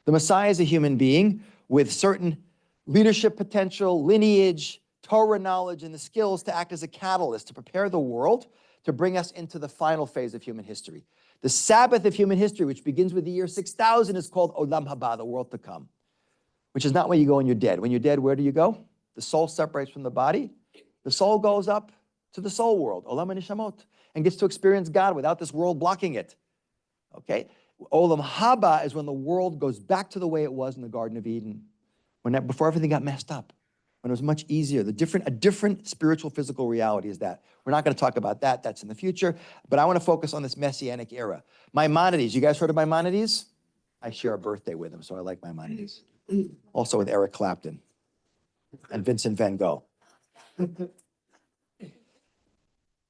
The Messiah is a human being with certain leadership potential, lineage, Torah knowledge, and the skills to act as a catalyst to prepare the world to bring us into the final phase of human history. The Sabbath of human history, which begins with the year 6,000, is called Olam Haba, the world to come, which is not where you go when you're dead. When you're dead, where do you go? The soul separates from the body. The soul goes up to the soul world, Olam HaNeshamot, and gets to experience God without this world blocking it. Okay? Olam Haba is when the world goes back to the way it was in the Garden of Eden, before everything got messed up, when it was much easier. A different spiritual, physical reality is that. We're not going to talk about that. That's in the future. But I want to focus on this Messianic era. Maimonides. You guys heard of Maimonides? I share a birthday with him, so I like Maimonides. Also with Eric Clapton and Vincent van Gogh.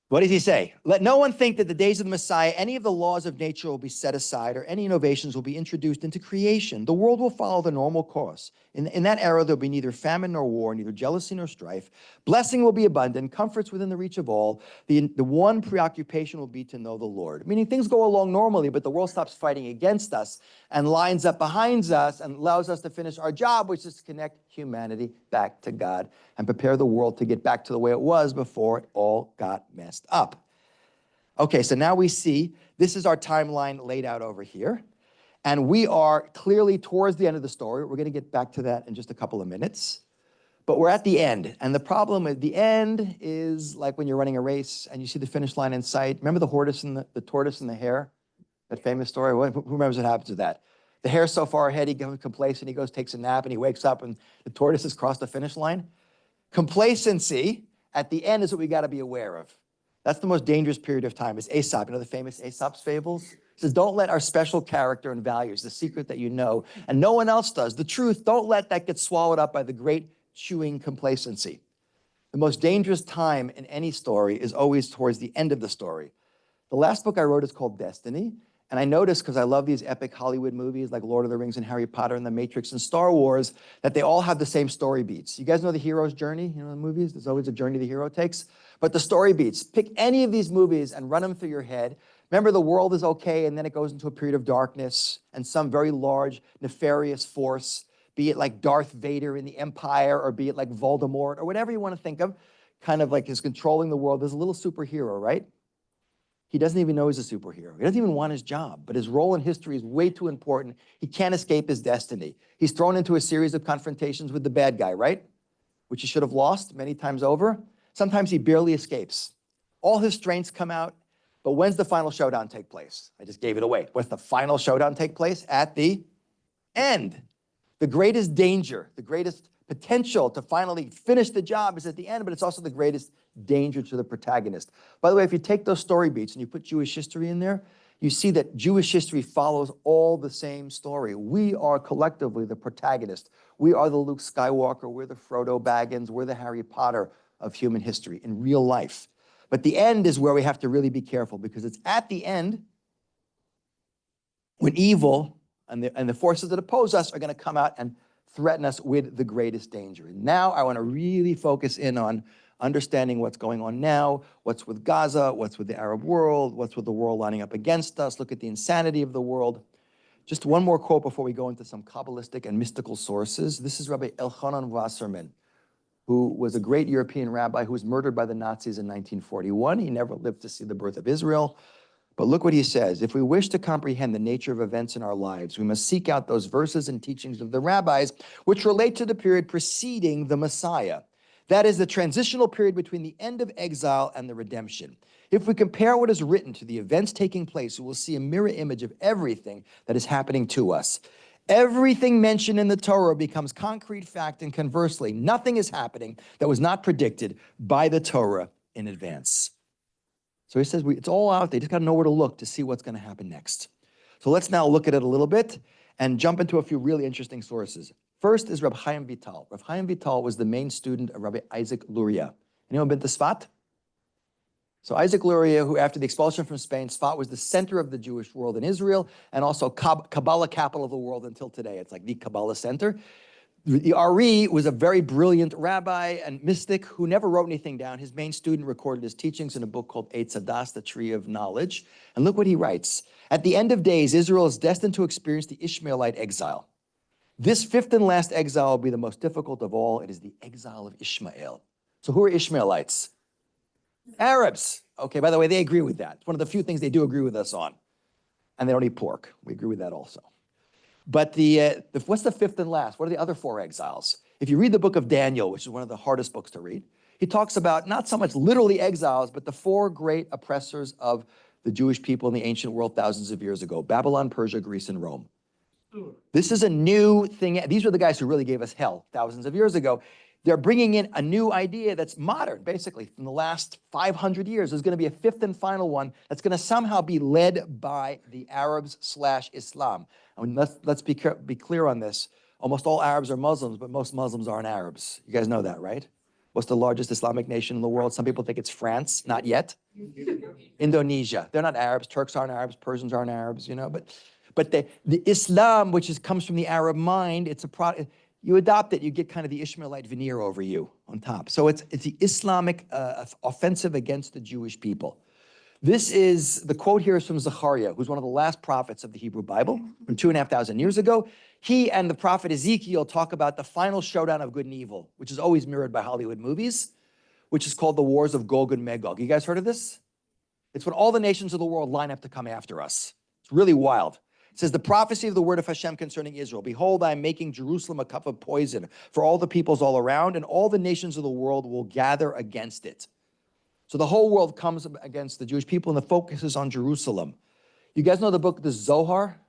What does he say? Let no one think that the days of the Messiah, any of the laws of nature will be set aside or any innovations will be introduced into creation. The world will follow the normal course. In that era, there'll be neither famine nor war, neither jealousy nor strife. Blessing will be abundant, comforts within the reach of all. The one preoccupation will be to know the Lord. Meaning things go along normally, but the world stops fighting against us and lines up behind us and allows us to finish our job, which is to connect humanity back to God and prepare the world to get back to the way it was before it all got messed up. Okay, so now we see this is our timeline laid out over here. And we are clearly towards the end of the story. We're going to get back to that in just a couple of minutes. But we're at the end. And the problem at the end is like when you're running a race and you see the finish line in sight. Remember the tortoise and the hare? That famous story, who remembers what happens to that? The hare's so far ahead, he goes complacent, he goes, takes a nap, and he wakes up, and the tortoise has crossed the finish line. Complacency at the end is what we got to be aware of. That's the most dangerous period of time. It's Aesop, you know the famous Aesop's fables? It says, don't let our special character and values, the secret that you know, and no one else does, the truth, don't let that get swallowed up by the great chewing complacency. The most dangerous time in any story is always towards the end of the story. The last book I wrote is called Destiny, and I noticed, because I love these epic Hollywood movies like Lord of the Rings and Harry Potter and The Matrix and Star Wars, that they all have the same story beats. You guys know the hero's journey, you know, in movies? There's always a journey the hero takes. But the story beats, pick any of these movies and run them through your head. Remember, the world is okay, and then it goes into a period of darkness, and some very large, nefarious force, be it like Darth Vader in the Empire, or be it like Voldemort, or whatever you want to think of, kind of like is controlling the world. There's a little superhero, right? He doesn't even know he's a superhero. He doesn't even want his job, but his role in history is way too important. He can't escape his destiny. He's thrown into a series of confrontations with the bad guy, right? Which he should have lost many times over. Sometimes he barely escapes. All his strengths come out, but when's the final showdown take place? I just gave it away. What's the final showdown take place? At the end. The greatest danger, the greatest potential to finally finish the job is at the end, but it's also the greatest danger to the protagonist. By the way, if you take those story beats and you put Jewish history in there, you see that Jewish history follows all the same story. We are collectively the protagonist. We are the Luke Skywalker, we're the Frodo Baggins, we're the Harry Potter of human history in real life. But the end is where we have to really be careful, because it's at the end when evil and the forces that oppose us are going to come out and threaten us with the greatest danger. And now I want to really focus in on understanding what's going on now, what's with Gaza, what's with the Arab world, what's with the world lining up against us, look at the insanity of the world. Just one more quote before we go into some Kabbalistic and mystical sources. This is Rabbi Elchanan Wasserman, who was a great European rabbi who was murdered by the Nazis in 1941. He never lived to see the birth of Israel. But look what he says. If we wish to comprehend the nature of events in our lives, we must seek out those verses and teachings of the rabbis which relate to the period preceding the Messiah. That is the transitional period between the end of exile and the redemption. If we compare what is written to the events taking place, we will see a mirror image of everything that is happening to us. Everything mentioned in the Torah becomes concrete fact, and conversely, nothing is happening that was not predicted by the Torah in advance. So he says it's all out there. You just got to know where to look to see what's going to happen next. So let's now look at it a little bit and jump into a few really interesting sources. First is Reb Chaim Vital. Reb Chaim Vital was the main student of Rabbi Isaac Luria. Anyone been to Sfat? So Isaac Luria, who after the expulsion from Spain, Sfat was the center of the Jewish world in Israel, and also Kabbalah capital of the world until today. It's like the Kabbalah center. The Ari was a very brilliant rabbi and mystic who never wrote anything down. His main student recorded his teachings in a book called Eitz Hadas, the Tree of Knowledge. And look what he writes. At the end of days, Israel is destined to experience the Ishmaelite exile. This fifth and last exile will be the most difficult of all. It is the exile of Ishmael. So who are Ishmaelites? Arabs. Okay, by the way, they agree with that. It's one of the few things they do agree with us on. And they don't eat pork. We agree with that also. But what's the fifth and last? What are the other four exiles? If you read the book of Daniel, which is one of the hardest books to read, he talks about not so much literally exiles, but the four great oppressors of the Jewish people in the ancient world thousands of years ago: Babylon, Persia, Greece, and Rome. This is a new thing. These were the guys who really gave us hell thousands of years ago. They're bringing in a new idea that's modern, basically, from the last 500 years. There's going to be a fifth and final one that's going to somehow be led by the Arabs/Islam. I mean, let's be clear on this. Almost all Arabs are Muslims, but most Muslims aren't Arabs. You guys know that, right? What's the largest Islamic nation in the world? Some people think it's France. Not yet. Indonesia. They're not Arabs. Turks aren't Arabs. Persians aren't Arabs, you know. But the Islam, which comes from the Arab mind, it's a product. You adopt it, you get kind of the Ishmaelite veneer over you on top. So it's the Islamic offensive against the Jewish people. This is, the quote here is from Zechariah, who's one of the last prophets of the Hebrew Bible from 2,500 years ago. He and the prophet Ezekiel talk about the final showdown of good and evil, which is always mirrored by Hollywood movies, which is called the Wars of Gog and Magog. You guys heard of this? It's when all the nations of the world line up to come after us. It's really wild. It says, the prophecy of the word of Hashem concerning Israel. Behold, I am making Jerusalem a cup of poison for all the peoples all around, and all the nations of the world will gather against it. So the whole world comes against the Jewish people, and the focus is on Jerusalem. You guys know the book, the Zohar?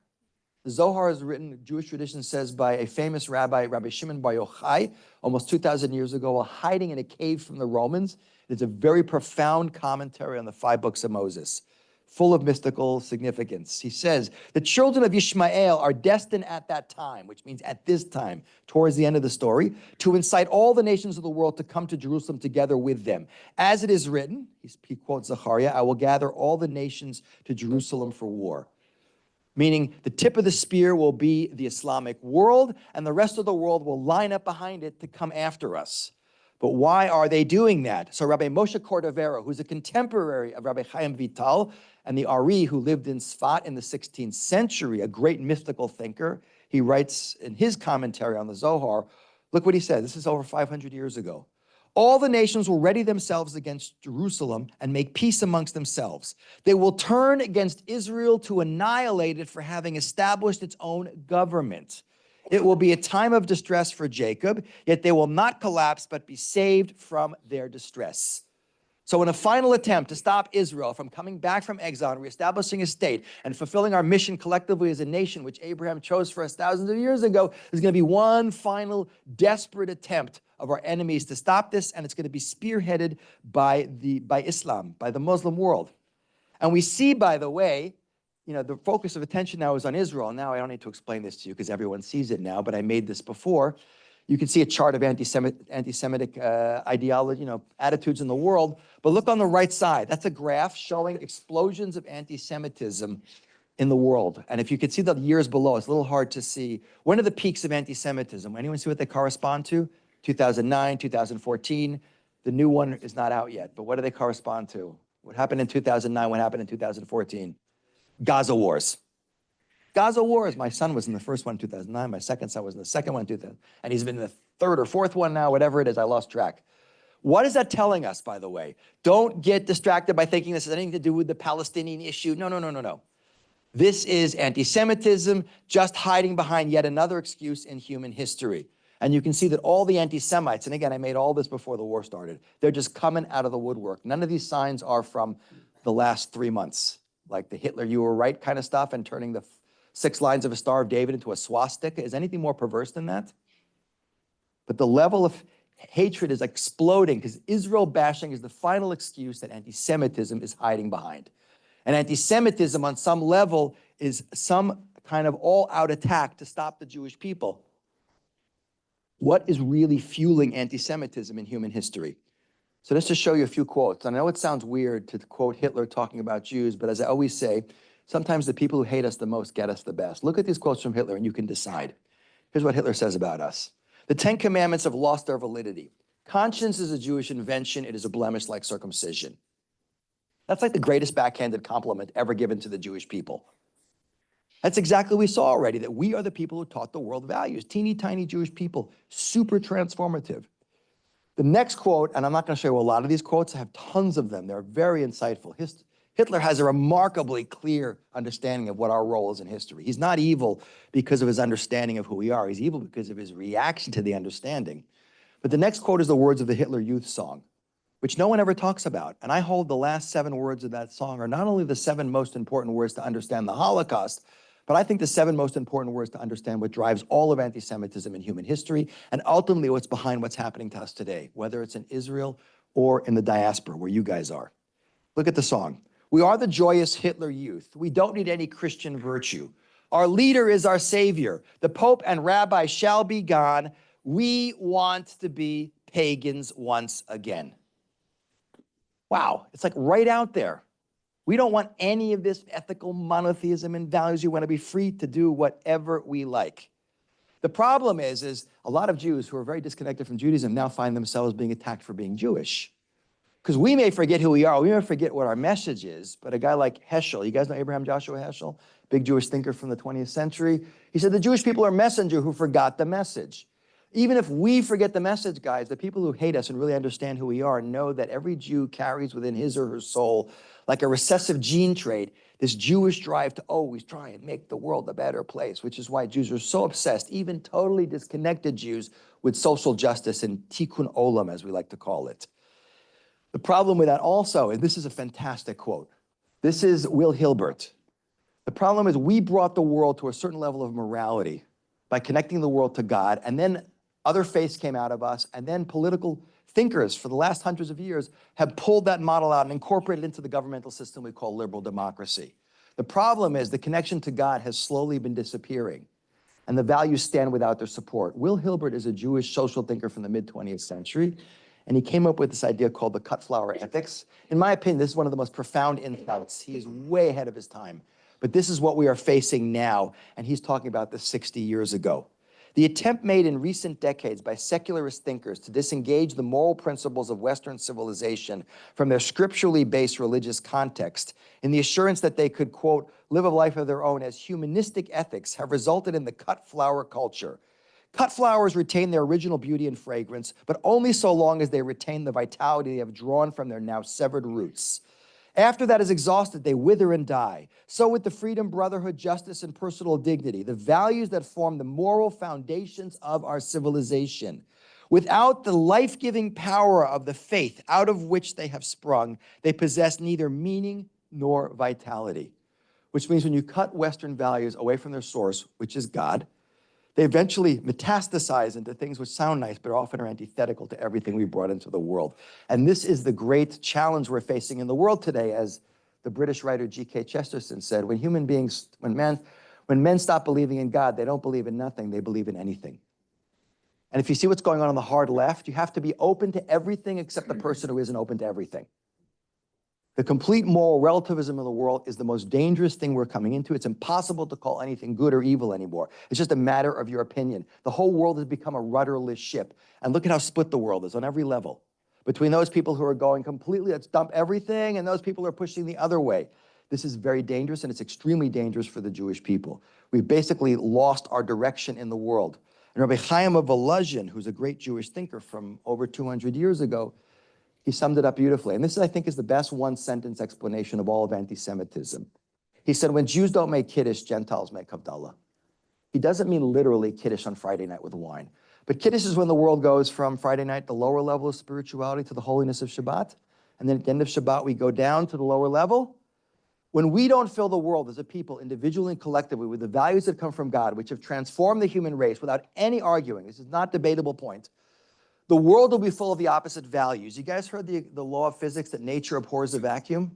The Zohar is written, Jewish tradition says, by a famous rabbi, Rabbi Shimon Bar Yochai, almost 2,000 years ago, while hiding in a cave from the Romans. It's a very profound commentary on the 5 books of Moses, full of mystical significance. He says, the children of Ishmael are destined at that time, which means at this time, towards the end of the story, to incite all the nations of the world to come to Jerusalem together with them. As it is written, he quotes Zechariah, I will gather all the nations to Jerusalem for war. Meaning the tip of the spear will be the Islamic world, and the rest of the world will line up behind it to come after us. But why are they doing that? So Rabbi Moshe Cordovero, who's a contemporary of Rabbi Chaim Vital, and the Ari, who lived in Sfat in the 16th century, a great mystical thinker, he writes in his commentary on the Zohar, look what he said, this is over 500 years ago. All the nations will ready themselves against Jerusalem and make peace amongst themselves. They will turn against Israel to annihilate it for having established its own government. It will be a time of distress for Jacob, yet they will not collapse but be saved from their distress. So in a final attempt to stop Israel from coming back from exile and reestablishing a state and fulfilling our mission collectively as a nation, which Abraham chose for us thousands of years ago, there's going to be one final desperate attempt of our enemies to stop this, and it's going to be spearheaded by Islam, by the Muslim world. And we see, by the way, the focus of attention now is on Israel. Now I don't need to explain this to you because everyone sees it now, but I made this before. You can see a chart of anti-Semitic ideology, attitudes in the world. But look on the right side. That's a graph showing explosions of anti-Semitism in the world. And if you could see the years below, it's a little hard to see. When are the peaks of anti-Semitism? Anyone see what they correspond to? 2009, 2014. The new one is not out yet, but what do they correspond to? What happened in 2009? What happened in 2014? Gaza wars. Gaza wars. My son was in the first one in 2009. My second son was in the second one in 2000. And he's been in the third or fourth one now, whatever it is. I lost track. What is that telling us, by the way? Don't get distracted by thinking this has anything to do with the Palestinian issue. No, no, no, no, no. This is anti-Semitism just hiding behind yet another excuse in human history. And you can see that all the anti-Semites, and again, I made all this before the war started, they're just coming out of the woodwork. None of these signs are from the last 3 months, like the Hitler, you were right kind of stuff and turning the 6 lines of a Star of David into a swastika. Is anything more perverse than that? But the level of hatred is exploding because Israel bashing is the final excuse that anti-Semitism is hiding behind. And anti-Semitism on some level is some kind of all-out attack to stop the Jewish people. What is really fueling anti-Semitism in human history? So just to show you a few quotes. I know it sounds weird to quote Hitler talking about Jews, but as I always say, sometimes the people who hate us the most get us the best. Look at these quotes from Hitler and you can decide. Here's what Hitler says about us. The 10 Commandments have lost their validity. Conscience is a Jewish invention. It is a blemish like circumcision. That's like the greatest backhanded compliment ever given to the Jewish people. That's exactly what we saw already, that we are the people who taught the world values. Teeny tiny Jewish people, super transformative. The next quote, and I'm not going to show you a lot of these quotes, I have tons of them. They're very insightful. Hitler has a remarkably clear understanding of what our role is in history. He's not evil because of his understanding of who we are. He's evil because of his reaction to the understanding. But the next quote is the words of the Hitler Youth song, which no one ever talks about. And I hold the last 7 words of that song are not only the 7 most important words to understand the Holocaust, but I think the 7 most important words to understand what drives all of anti-Semitism in human history, and ultimately what's behind what's happening to us today, whether it's in Israel or in the diaspora, where you guys are. Look at the song. We are the joyous Hitler youth. We don't need any Christian virtue. Our leader is our savior. The Pope and Rabbi shall be gone. We want to be pagans once again. Wow, it's like right out there. We don't want any of this ethical monotheism and values. We want to be free to do whatever we like. The problem is a lot of Jews who are very disconnected from Judaism now find themselves being attacked for being Jewish. Because we may forget who we are, we may forget what our message is, but a guy like Heschel, you guys know Abraham Joshua Heschel, big Jewish thinker from the 20th century, he said the Jewish people are messenger who forgot the message. Even if we forget the message, guys, the people who hate us and really understand who we are know that every Jew carries within his or her soul, like a recessive gene trait, this Jewish drive to always try and make the world a better place, which is why Jews are so obsessed, even totally disconnected Jews, with social justice and tikkun olam, as we like to call it. The problem with that also, and this is a fantastic quote, this is Will Hilbert. The problem is we brought the world to a certain level of morality by connecting the world to God, and then other faiths came out of us, and then political thinkers for the last hundreds of years have pulled that model out and incorporated it into the governmental system we call liberal democracy. The problem is the connection to God has slowly been disappearing, and the values stand without their support. Will Hilbert is a Jewish social thinker from the mid-20th century, and he came up with this idea called the cut flower ethics. In my opinion, this is one of the most profound insights. He is way ahead of his time. But this is what we are facing now, and he's talking about this 60 years ago. The attempt made in recent decades by secularist thinkers to disengage the moral principles of Western civilization from their scripturally based religious context in the assurance that they could, quote, live a life of their own as humanistic ethics have resulted in the cut flower culture. Cut flowers retain their original beauty and fragrance, but only so long as they retain the vitality they have drawn from their now severed roots. After that is exhausted, they wither and die. So with the freedom, brotherhood, justice, and personal dignity, the values that form the moral foundations of our civilization. Without the life-giving power of the faith out of which they have sprung, they possess neither meaning nor vitality. Which means when you cut Western values away from their source, which is God, they eventually metastasize into things which sound nice, but often are antithetical to everything we brought into the world. And this is the great challenge we're facing in the world today, as the British writer G.K. Chesterton said, when men stop believing in God, they don't believe in nothing, they believe in anything. And if you see what's going on the hard left, you have to be open to everything except the person who isn't open to everything. The complete moral relativism of the world is the most dangerous thing we're coming into. It's impossible to call anything good or evil anymore. It's just a matter of your opinion. The whole world has become a rudderless ship. And look at how split the world is on every level. Between those people who are going completely, let's dump everything, and those people who are pushing the other way. This is very dangerous, and it's extremely dangerous for the Jewish people. We've basically lost our direction in the world. And Rabbi Chaim of Volozhin, who's a great Jewish thinker from over 200 years ago, he summed it up beautifully. And this, I think, is the best one-sentence explanation of all of anti-Semitism. He said, when Jews don't make Kiddush, Gentiles make Havdalah. He doesn't mean literally Kiddush on Friday night with wine. But Kiddush is when the world goes from Friday night, the lower level of spirituality, to the holiness of Shabbat. And then at the end of Shabbat, we go down to the lower level. When we don't fill the world as a people, individually and collectively, with the values that come from God, which have transformed the human race without any arguing, this is not a debatable point, the world will be full of the opposite values. You guys heard the law of physics that nature abhors a vacuum?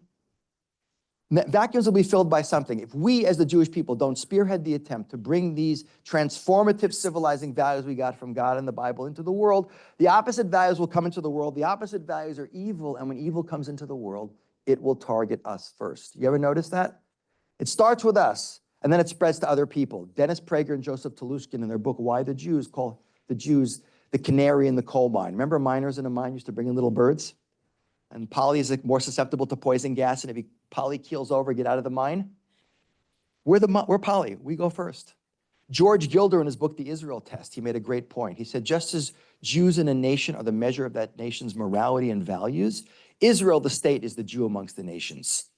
Vacuums will be filled by something. If we, as the Jewish people, don't spearhead the attempt to bring these transformative civilizing values we got from God and the Bible into the world, the opposite values will come into the world. The opposite values are evil, and when evil comes into the world, it will target us first. You ever notice that? It starts with us, and then it spreads to other people. Dennis Prager and Joseph Telushkin, in their book, Why the Jews, call the Jews the canary in the coal mine. Remember miners in a mine used to bring in little birds? And Polly is more susceptible to poison gas, and if Polly keels over, get out of the mine. We're Polly, we go first. George Gilder, in his book, The Israel Test, he made a great point. He said, just as Jews in a nation are the measure of that nation's morality and values, Israel, the state, is the Jew amongst the nations.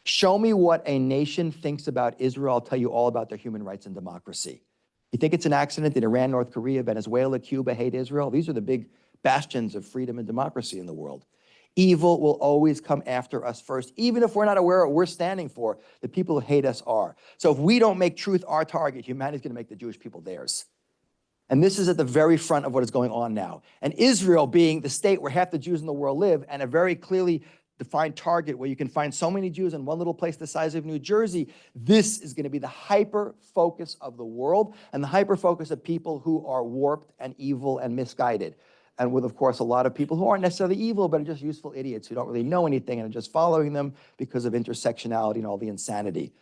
Show me what a nation thinks about Israel, I'll tell you all about their human rights and democracy. You think it's an accident that Iran, North Korea, Venezuela, Cuba hate Israel? These are the big bastions of freedom and democracy in the world. Evil will always come after us first, even if we're not aware of what we're standing for. The people who hate us are. So if we don't make truth our target, humanity's going to make the Jewish people theirs. And this is at the very front of what is going on now. And Israel being the state where half the Jews in the world live, and a very clearly defined target where you can find so many Jews in one little place the size of New Jersey, this is going to be the hyper-focus of the world and the hyper-focus of people who are warped and evil and misguided. And with, of course, a lot of people who aren't necessarily evil, but are just useful idiots who don't really know anything and are just following them because of intersectionality and all the insanity.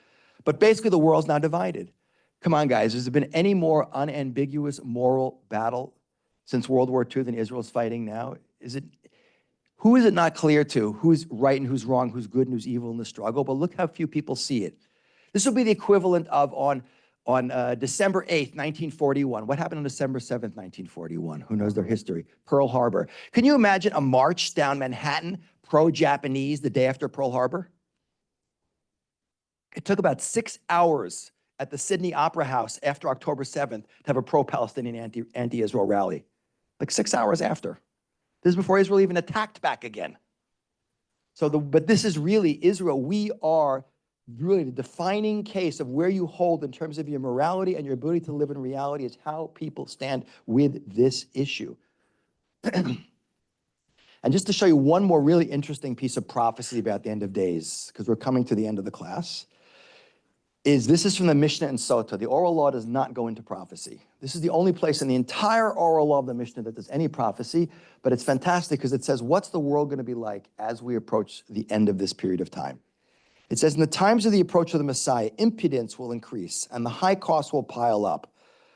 But basically, the world's now divided. Come on, guys, has there been any more unambiguous moral battle since World War II than Israel's fighting now? Who is it not clear to who's right and who's wrong, who's good and who's evil in the struggle? But look how few people see it. This will be the equivalent of on December 8th, 1941. What happened on December 7th, 1941? Who knows their history? Pearl Harbor. Can you imagine a march down Manhattan, pro-Japanese, the day after Pearl Harbor? It took about 6 hours at the Sydney Opera House after October 7th to have a pro-Palestinian anti-Israel rally. Like 6 hours after. This is before Israel even attacked back again. But this is really Israel. We are really the defining case of where you hold in terms of your morality and your ability to live in reality is how people stand with this issue. And just to show you one more really interesting piece of prophecy about the end of days, because we're coming to the end of the class, this is from the Mishnah and Sota. The oral law does not go into prophecy. This is the only place in the entire oral law of the Mishnah that does any prophecy, but it's fantastic because it says, what's the world going to be like as we approach the end of this period of time? It says, in the times of the approach of the Messiah, impudence will increase and the high cost will pile up.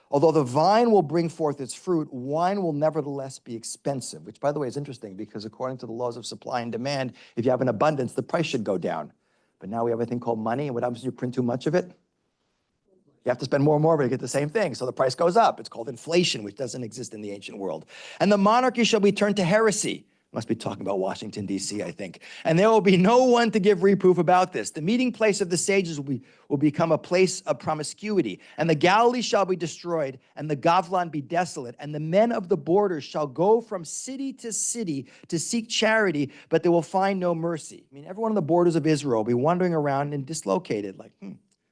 Although the vine will bring forth its fruit, wine will nevertheless be expensive, which, by the way, is interesting because according to the laws of supply and demand, if you have an abundance, the price should go down. But now we have a thing called money, and what happens when you print too much of it? You have to spend more and more to get the same thing, so the price goes up. It's called inflation, which doesn't exist in the ancient world. And the monarchy shall be turned to heresy. Must be talking about Washington, D.C., I think. And there will be no one to give reproof about this. The meeting place of the sages will become a place of promiscuity. And the Galilee shall be destroyed, and the Gavlan be desolate. And the men of the borders shall go from city to seek charity, but they will find no mercy. I mean, everyone on the borders of Israel will be wandering around and dislocated, like,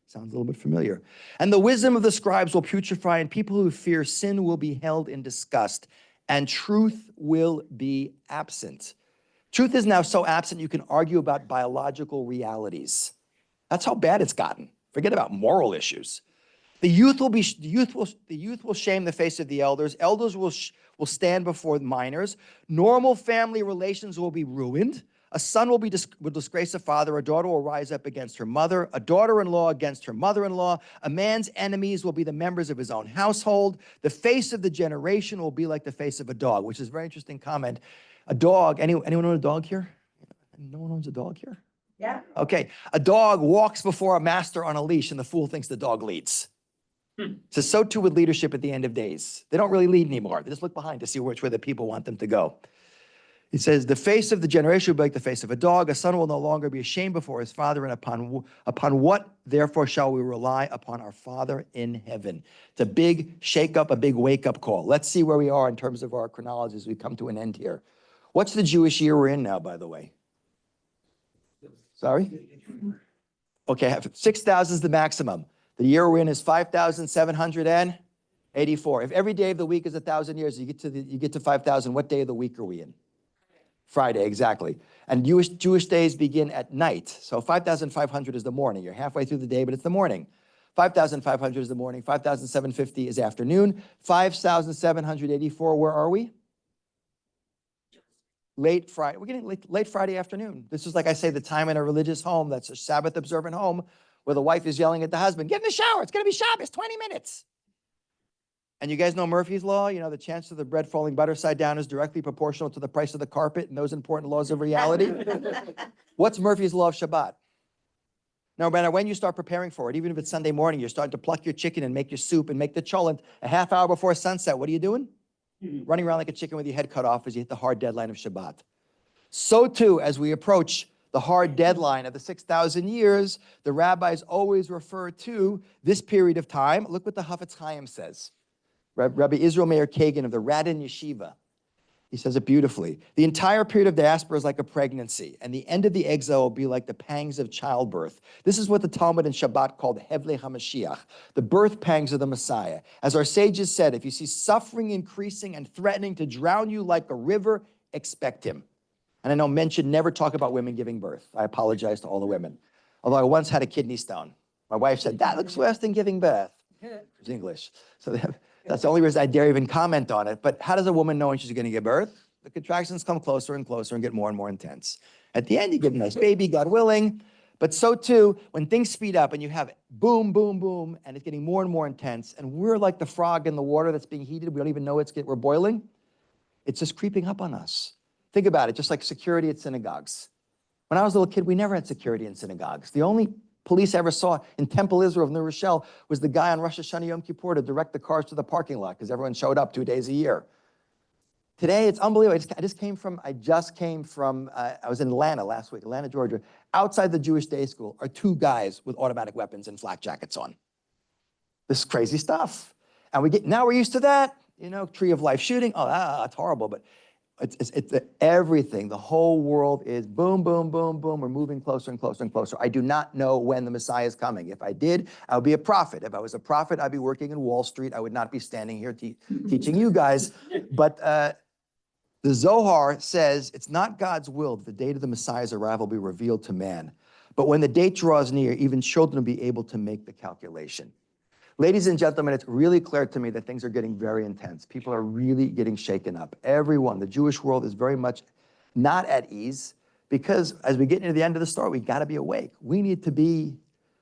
sounds a little bit familiar. And the wisdom of the scribes will putrefy, and people who fear sin will be held in disgust. And truth will be absent. Truth is now so absent you can argue about biological realities. That's how bad it's gotten. Forget about moral issues. The youth will shame the face of the elders. Elders will stand before minors. Normal family relations will be ruined. A son will disgrace a father. A daughter will rise up against her mother. A daughter-in-law against her mother-in-law. A man's enemies will be the members of his own household. The face of the generation will be like the face of a dog, which is a very interesting comment. A dog, anyone own a dog here? No one owns a dog here? Yeah. Okay, a dog walks before a master on a leash and the fool thinks the dog leads. So too with leadership at the end of days. They don't really lead anymore. They just look behind to see which way the people want them to go. He says, the face of the generation will be like the face of a dog. A son will no longer be ashamed before his father. And upon what, therefore, shall we rely? Upon our Father in heaven. It's a big shake-up, a big wake-up call. Let's see where we are in terms of our chronology as we come to an end here. What's the Jewish year we're in now, by the way? Sorry? Okay, 6,000 is the maximum. The year we're in is 5,784. If every day of the week is 1,000 years, you get to 5,000. What day of the week are we in? Friday, exactly. And Jewish days begin at night. So 5,500 is the morning. You're halfway through the day, but it's the morning. 5,500 is the morning. 5,750 is afternoon. 5,784, where are we? Late Friday. We're getting late Friday afternoon. This is, like I say, the time in a religious home that's a Sabbath observant home where the wife is yelling at the husband, get in the shower. It's going to be Shabbos, 20 minutes. And you guys know Murphy's Law? You know, the chance of the bread falling butter side down is directly proportional to the price of the carpet and those important laws of reality. What's Murphy's Law of Shabbat? No matter when you start preparing for it, even if it's Sunday morning, you're starting to pluck your chicken and make your soup and make the cholent a half hour before sunset. What are you doing? Running around like a chicken with your head cut off as you hit the hard deadline of Shabbat. So too, as we approach the hard deadline of the 6,000 years, the rabbis always refer to this period of time. Look what the Hafetz Chaim says. Rabbi Israel Meir Kagan of the Radin Yeshiva. He says it beautifully. The entire period of diaspora is like a pregnancy, and the end of the exile will be like the pangs of childbirth. This is what the Talmud in Shabbat called Hevle HaMashiach, the birth pangs of the Messiah. As our sages said, if you see suffering increasing and threatening to drown you like a river, expect him. And I know men should never talk about women giving birth. I apologize to all the women. Although I once had a kidney stone. My wife said, that looks worse than giving birth. It's English. So that's the only reason I dare even comment on it. But how does a woman know when she's going to give birth? The contractions come closer and closer and get more and more intense. At the end, you get a nice baby, God willing. But so too, when things speed up and you have boom, boom, boom, and it's getting more and more intense, and we're like the frog in the water that's being heated. We don't even know we're boiling. It's just creeping up on us. Think about it, just like security at synagogues. When I was a little kid, we never had security in synagogues. The only police I ever saw in Temple Israel of New Rochelle was the guy on Rosh Hashanah Yom Kippur to direct the cars to the parking lot because everyone showed up 2 days a year. Today, it's unbelievable. I just came from, I was in Atlanta last week, Atlanta, Georgia. Outside the Jewish day school are 2 guys with automatic weapons and flak jackets on. This is crazy stuff. And now we're used to that, you know, Tree of Life shooting. Oh, that's horrible. But It's everything. The whole world is boom, boom, boom, boom. We're moving closer and closer and closer. I do not know when the Messiah is coming. If I did, I would be a prophet. If I was a prophet, I'd be working in Wall Street. I would not be standing here teaching you guys. But the Zohar says it's not God's will that the date of the Messiah's arrival be revealed to man. But when the date draws near, even children will be able to make the calculation. Ladies and gentlemen, it's really clear to me that things are getting very intense. People are really getting shaken up. Everyone, the Jewish world is very much not at ease because as we get into the end of the story, we got to be awake. We need to be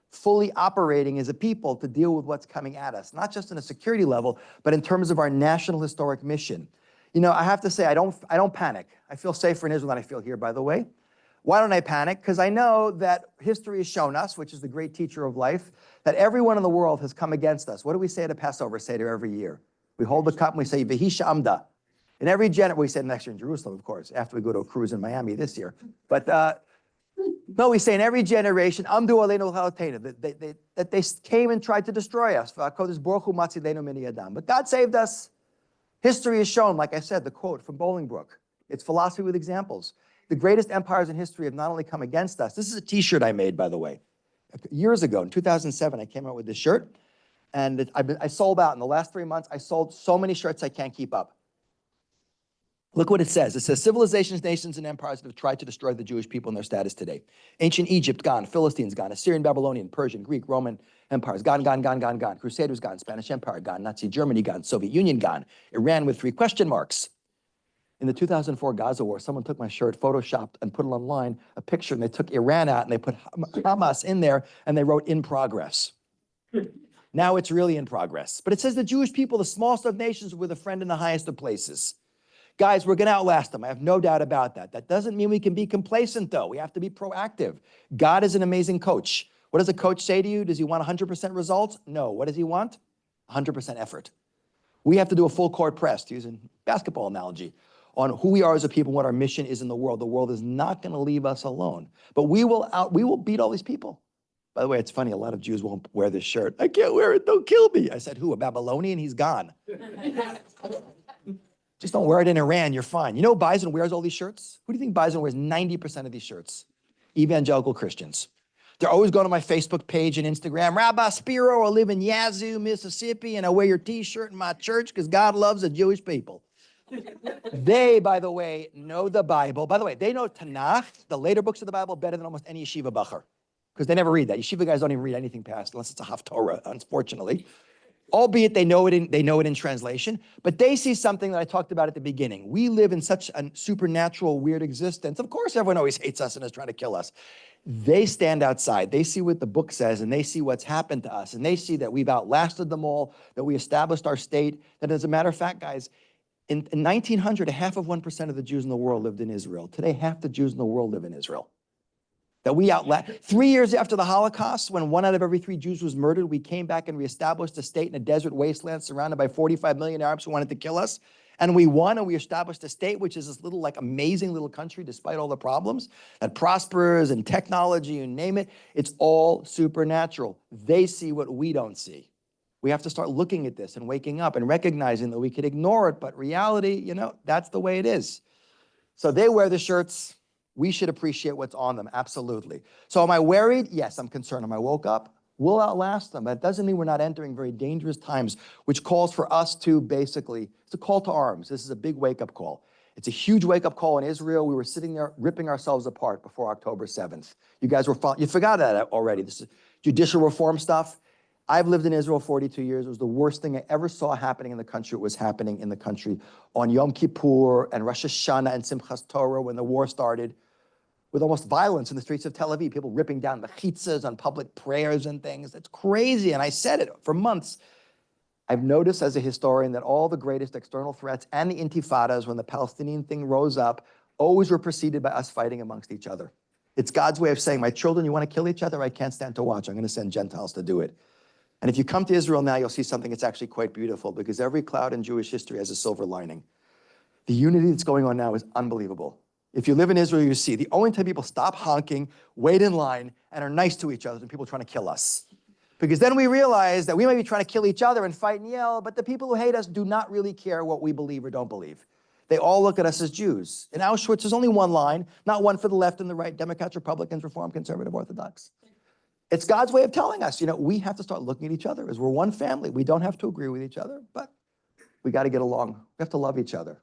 fully operating as a people to deal with what's coming at us, not just on a security level, but in terms of our national historic mission. You know, I have to say, I don't panic. I feel safer in Israel than I feel here, by the way. Why don't I panic? Because I know that history has shown us, which is the great teacher of life, that everyone in the world has come against us. What do we say at a Passover Seder every year? We hold the cup and we say, V'hisha amda. In every we say next year in Jerusalem, of course, after we go to a cruise in Miami this year. But no, we say in every generation, amdu aleinu l'chalateinu, that they came and tried to destroy us. V'hakodesh baruch hu matzilenu min yadam. But God saved us. History has shown, like I said, the quote from Bolingbroke. It's philosophy with examples. The greatest empires in history have not only come against us. This is a T-shirt I made, by the way. Years ago, in 2007, I came out with this shirt, and I sold out. In the last 3 months, I sold so many shirts I can't keep up. Look what it says. It says, civilizations, nations, and empires that have tried to destroy the Jewish people and their status today. Ancient Egypt, gone. Philistines, gone. Assyrian, Babylonian, Persian, Greek, Roman empires, gone, gone, gone, gone, gone. Crusaders, gone. Spanish Empire, gone. Nazi Germany, gone. Soviet Union, gone. Iran with 3 question marks. In the 2004 Gaza war, someone took my shirt, photoshopped, and put it online, a picture, and they took Iran out, and they put Hamas in there, and they wrote, in progress. Now it's really in progress. But it says the Jewish people, the smallest of nations, were the friend in the highest of places. Guys, we're going to outlast them. I have no doubt about that. That doesn't mean we can be complacent, though. We have to be proactive. God is an amazing coach. What does a coach say to you? Does he want 100% results? No. What does he want? 100% effort. We have to do a full court press, to use a basketball analogy, on who we are as a people, what our mission is in the world. The world is not going to leave us alone. But we will beat all these people. By the way, it's funny, a lot of Jews won't wear this shirt. I can't wear it, don't kill me. I said, who, a Babylonian? He's gone. Just don't wear it in Iran, you're fine. You know Bison wears all these shirts? Who do you think Bison wears 90% of these shirts? Evangelical Christians. They're always going to my Facebook page and Instagram. Rabbi Spiro, I live in Yazoo, Mississippi, and I wear your t-shirt in my church because God loves the Jewish people. They, by the way, know the Bible. By the way, they know Tanakh, the later books of the Bible, better than almost any yeshiva bacher, because they never read that. Yeshiva guys don't even read anything past, unless it's a Haftorah, unfortunately. Albeit they know it in translation, but they see something that I talked about at the beginning. We live in such a supernatural, weird existence. Of course, everyone always hates us and is trying to kill us. They stand outside. They see what the book says, and they see what's happened to us, and they see that we've outlasted them all, that we established our state, that as a matter of fact, guys, in 1900, half of 1% of the Jews in the world lived in Israel. Today, half the Jews in the world live in Israel. That we 3 years after the Holocaust, when 1 out of every 3 Jews was murdered, we came back and reestablished a state in a desert wasteland surrounded by 45 million Arabs who wanted to kill us. And we won, and we established a state, which is this little, like, amazing little country, despite all the problems, that prospers in technology, you name it. It's all supernatural. They see what we don't see. We have to start looking at this and waking up and recognizing that we could ignore it, but reality, you know, that's the way it is. So they wear the shirts. We should appreciate what's on them, absolutely. So am I worried? Yes, I'm concerned. Am I woke up? We'll outlast them, but it doesn't mean we're not entering very dangerous times, which calls for us to basically, it's a call to arms. This is a big wake-up call. It's a huge wake-up call in Israel. We were sitting there ripping ourselves apart before October 7th. You guys were, you forgot that already. This is judicial reform stuff. I've lived in Israel 42 years. It was the worst thing I ever saw happening in the country. It was happening in the country on Yom Kippur and Rosh Hashanah and Simchas Torah when the war started, with almost violence in the streets of Tel Aviv, people ripping down the chitzas on public prayers and things. It's crazy, and I said it for months. I've noticed as a historian that all the greatest external threats and the intifadas, when the Palestinian thing rose up, always were preceded by us fighting amongst each other. It's God's way of saying, my children, you want to kill each other? I can't stand to watch. I'm going to send Gentiles to do it. And if you come to Israel now, you'll see something that's actually quite beautiful, because every cloud in Jewish history has a silver lining. The unity that's going on now is unbelievable. If you live in Israel, you see the only time people stop honking, wait in line, and are nice to each other is when people are trying to kill us. Because then we realize that we might be trying to kill each other and fight and yell, but the people who hate us do not really care what we believe or don't believe. They all look at us as Jews. In Auschwitz, there's only one line, not one for the left and the right, Democrats, Republicans, Reform, Conservative, Orthodox. It's God's way of telling us, we have to start looking at each other as we're one family. We don't have to agree with each other, but we got to get along. We have to love each other.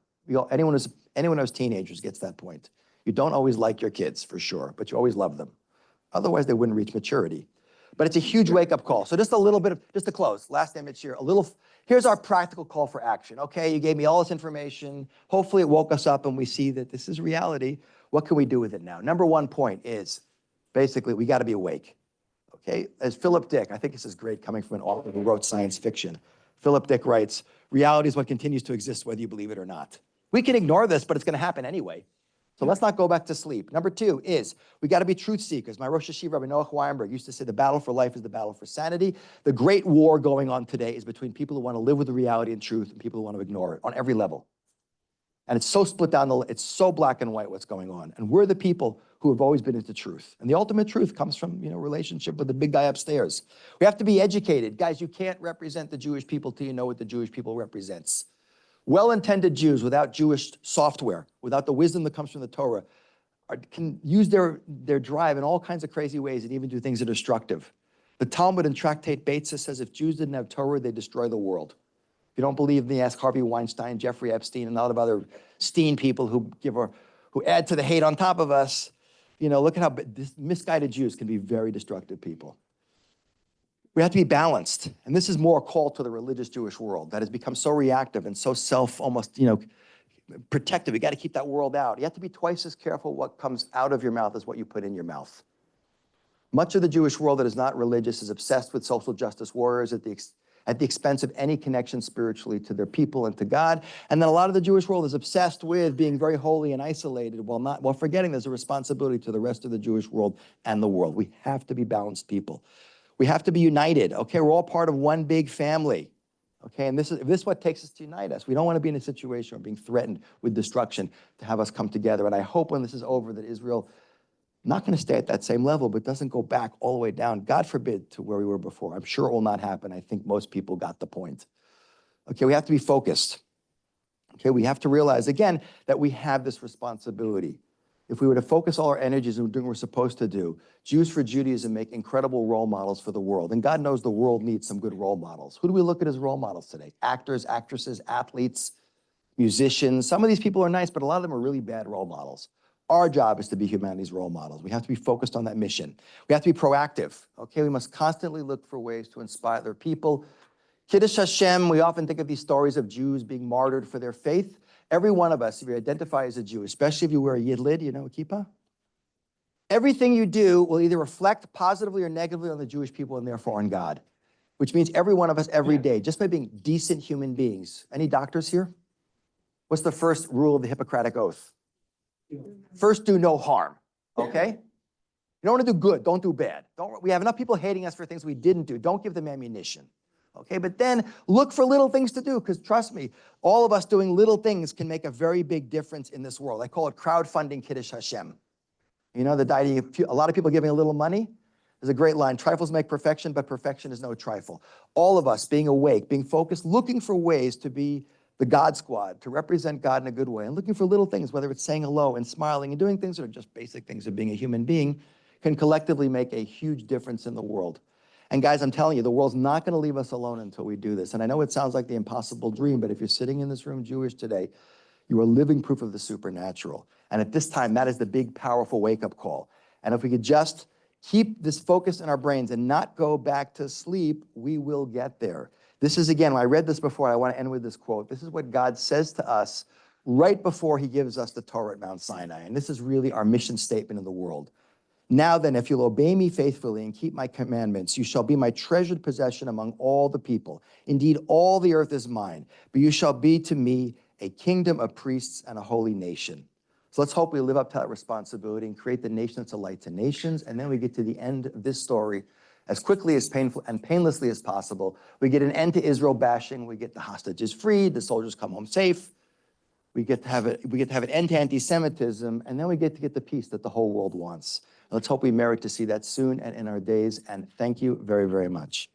Anyone who has teenagers gets that point. You don't always like your kids, for sure, but you always love them. Otherwise, they wouldn't reach maturity. But it's a huge wake-up call. So just a little bit of, just to close, last image here, here's our practical call for action. Okay, you gave me all this information. Hopefully it woke us up and we see that this is reality. What can we do with it now? Number one point is, basically, we got to be awake. Okay, as Philip Dick, I think this is great coming from an author who wrote science fiction. Philip Dick writes, reality is what continues to exist whether you believe it or not. We can ignore this, but it's going to happen anyway. So let's not go back to sleep. Number two is, we got to be truth seekers. My Rosh Hashiva, Rabbi Noach Weinberg, used to say the battle for life is the battle for sanity. The great war going on today is between people who want to live with the reality and truth and people who want to ignore it on every level. And it's so split down, it's so black and white what's going on. And we're the people who have always been into truth. And the ultimate truth comes from, relationship with the big guy upstairs. We have to be educated. Guys, you can't represent the Jewish people till you know what the Jewish people represents. Well-intended Jews without Jewish software, without the wisdom that comes from the Torah, can use their drive in all kinds of crazy ways and even do things that are destructive. The Talmud in Tractate Beitza says if Jews didn't have Torah, they'd destroy the world. If you don't believe me, ask Harvey Weinstein, Jeffrey Epstein, and a lot of other Steen people who add to the hate on top of us. Look at how misguided Jews can be very destructive people. We have to be balanced. And this is more a call to the religious Jewish world that has become so reactive and so almost, protective. You got to keep that world out. You have to be twice as careful what comes out of your mouth as what you put in your mouth. Much of the Jewish world that is not religious is obsessed with social justice warriors at the expense of any connection spiritually to their people and to God. And then a lot of the Jewish world is obsessed with being very holy and isolated while forgetting there's a responsibility to the rest of the Jewish world and the world. We have to be balanced people. We have to be united. Okay, we're all part of one big family. Okay, and this is what takes us to unite us. We don't want to be in a situation of being threatened with destruction to have us come together. And I hope when this is over that Israel not going to stay at that same level, but doesn't go back all the way down, God forbid, to where we were before. I'm sure it will not happen. I think most people got the point. Okay, we have to be focused. Okay, we have to realize, again, that we have this responsibility. If we were to focus all our energies on doing what we're supposed to do, Jews for Judaism make incredible role models for the world. And God knows the world needs some good role models. Who do we look at as role models today? Actors, actresses, athletes, musicians. Some of these people are nice, but a lot of them are really bad role models. Our job is to be humanity's role models. We have to be focused on that mission. We have to be proactive. Okay, we must constantly look for ways to inspire their people. Kiddush Hashem, we often think of these stories of Jews being martyred for their faith. Every one of us, if you identify as a Jew, especially if you wear a yidlid, a kippah, everything you do will either reflect positively or negatively on the Jewish people and therefore on God, which means every one of us every day, just by being decent human beings. Any doctors here? What's the first rule of the Hippocratic Oath? First, do no harm, okay? You don't want to do good, don't do bad. We have enough people hating us for things we didn't do. Don't give them ammunition. Okay, but then look for little things to do, because trust me, all of us doing little things can make a very big difference in this world. I call it crowdfunding Kiddush Hashem. The idea of a lot of people giving a little money. There's a great line, trifles make perfection, but perfection is no trifle. All of us being awake, being focused, looking for ways to be the God squad, to represent God in a good way, and looking for little things, whether it's saying hello and smiling and doing things that are just basic things of being a human being, can collectively make a huge difference in the world. And guys, I'm telling you, the world's not going to leave us alone until we do this. And I know it sounds like the impossible dream, but if you're sitting in this room Jewish today, you are living proof of the supernatural. And at this time, that is the big, powerful wake-up call. And if we could just keep this focus in our brains and not go back to sleep, we will get there. This is, again, I read this before, I want to end with this quote. This is what God says to us right before he gives us the Torah at Mount Sinai. And this is really our mission statement in the world. Now then, if you'll obey me faithfully and keep my commandments, you shall be my treasured possession among all the people. Indeed, all the earth is mine, but you shall be to me a kingdom of priests and a holy nation. So let's hope we live up to that responsibility and create the nation that's a light to nations. And then we get to the end of this story as quickly as painlessly as possible. We get an end to Israel bashing. We get the hostages freed. The soldiers come home safe. We get to have an end to anti-Semitism, and then we get the peace that the whole world wants. Let's hope we merit to see that soon and in our days. And thank you very, very much.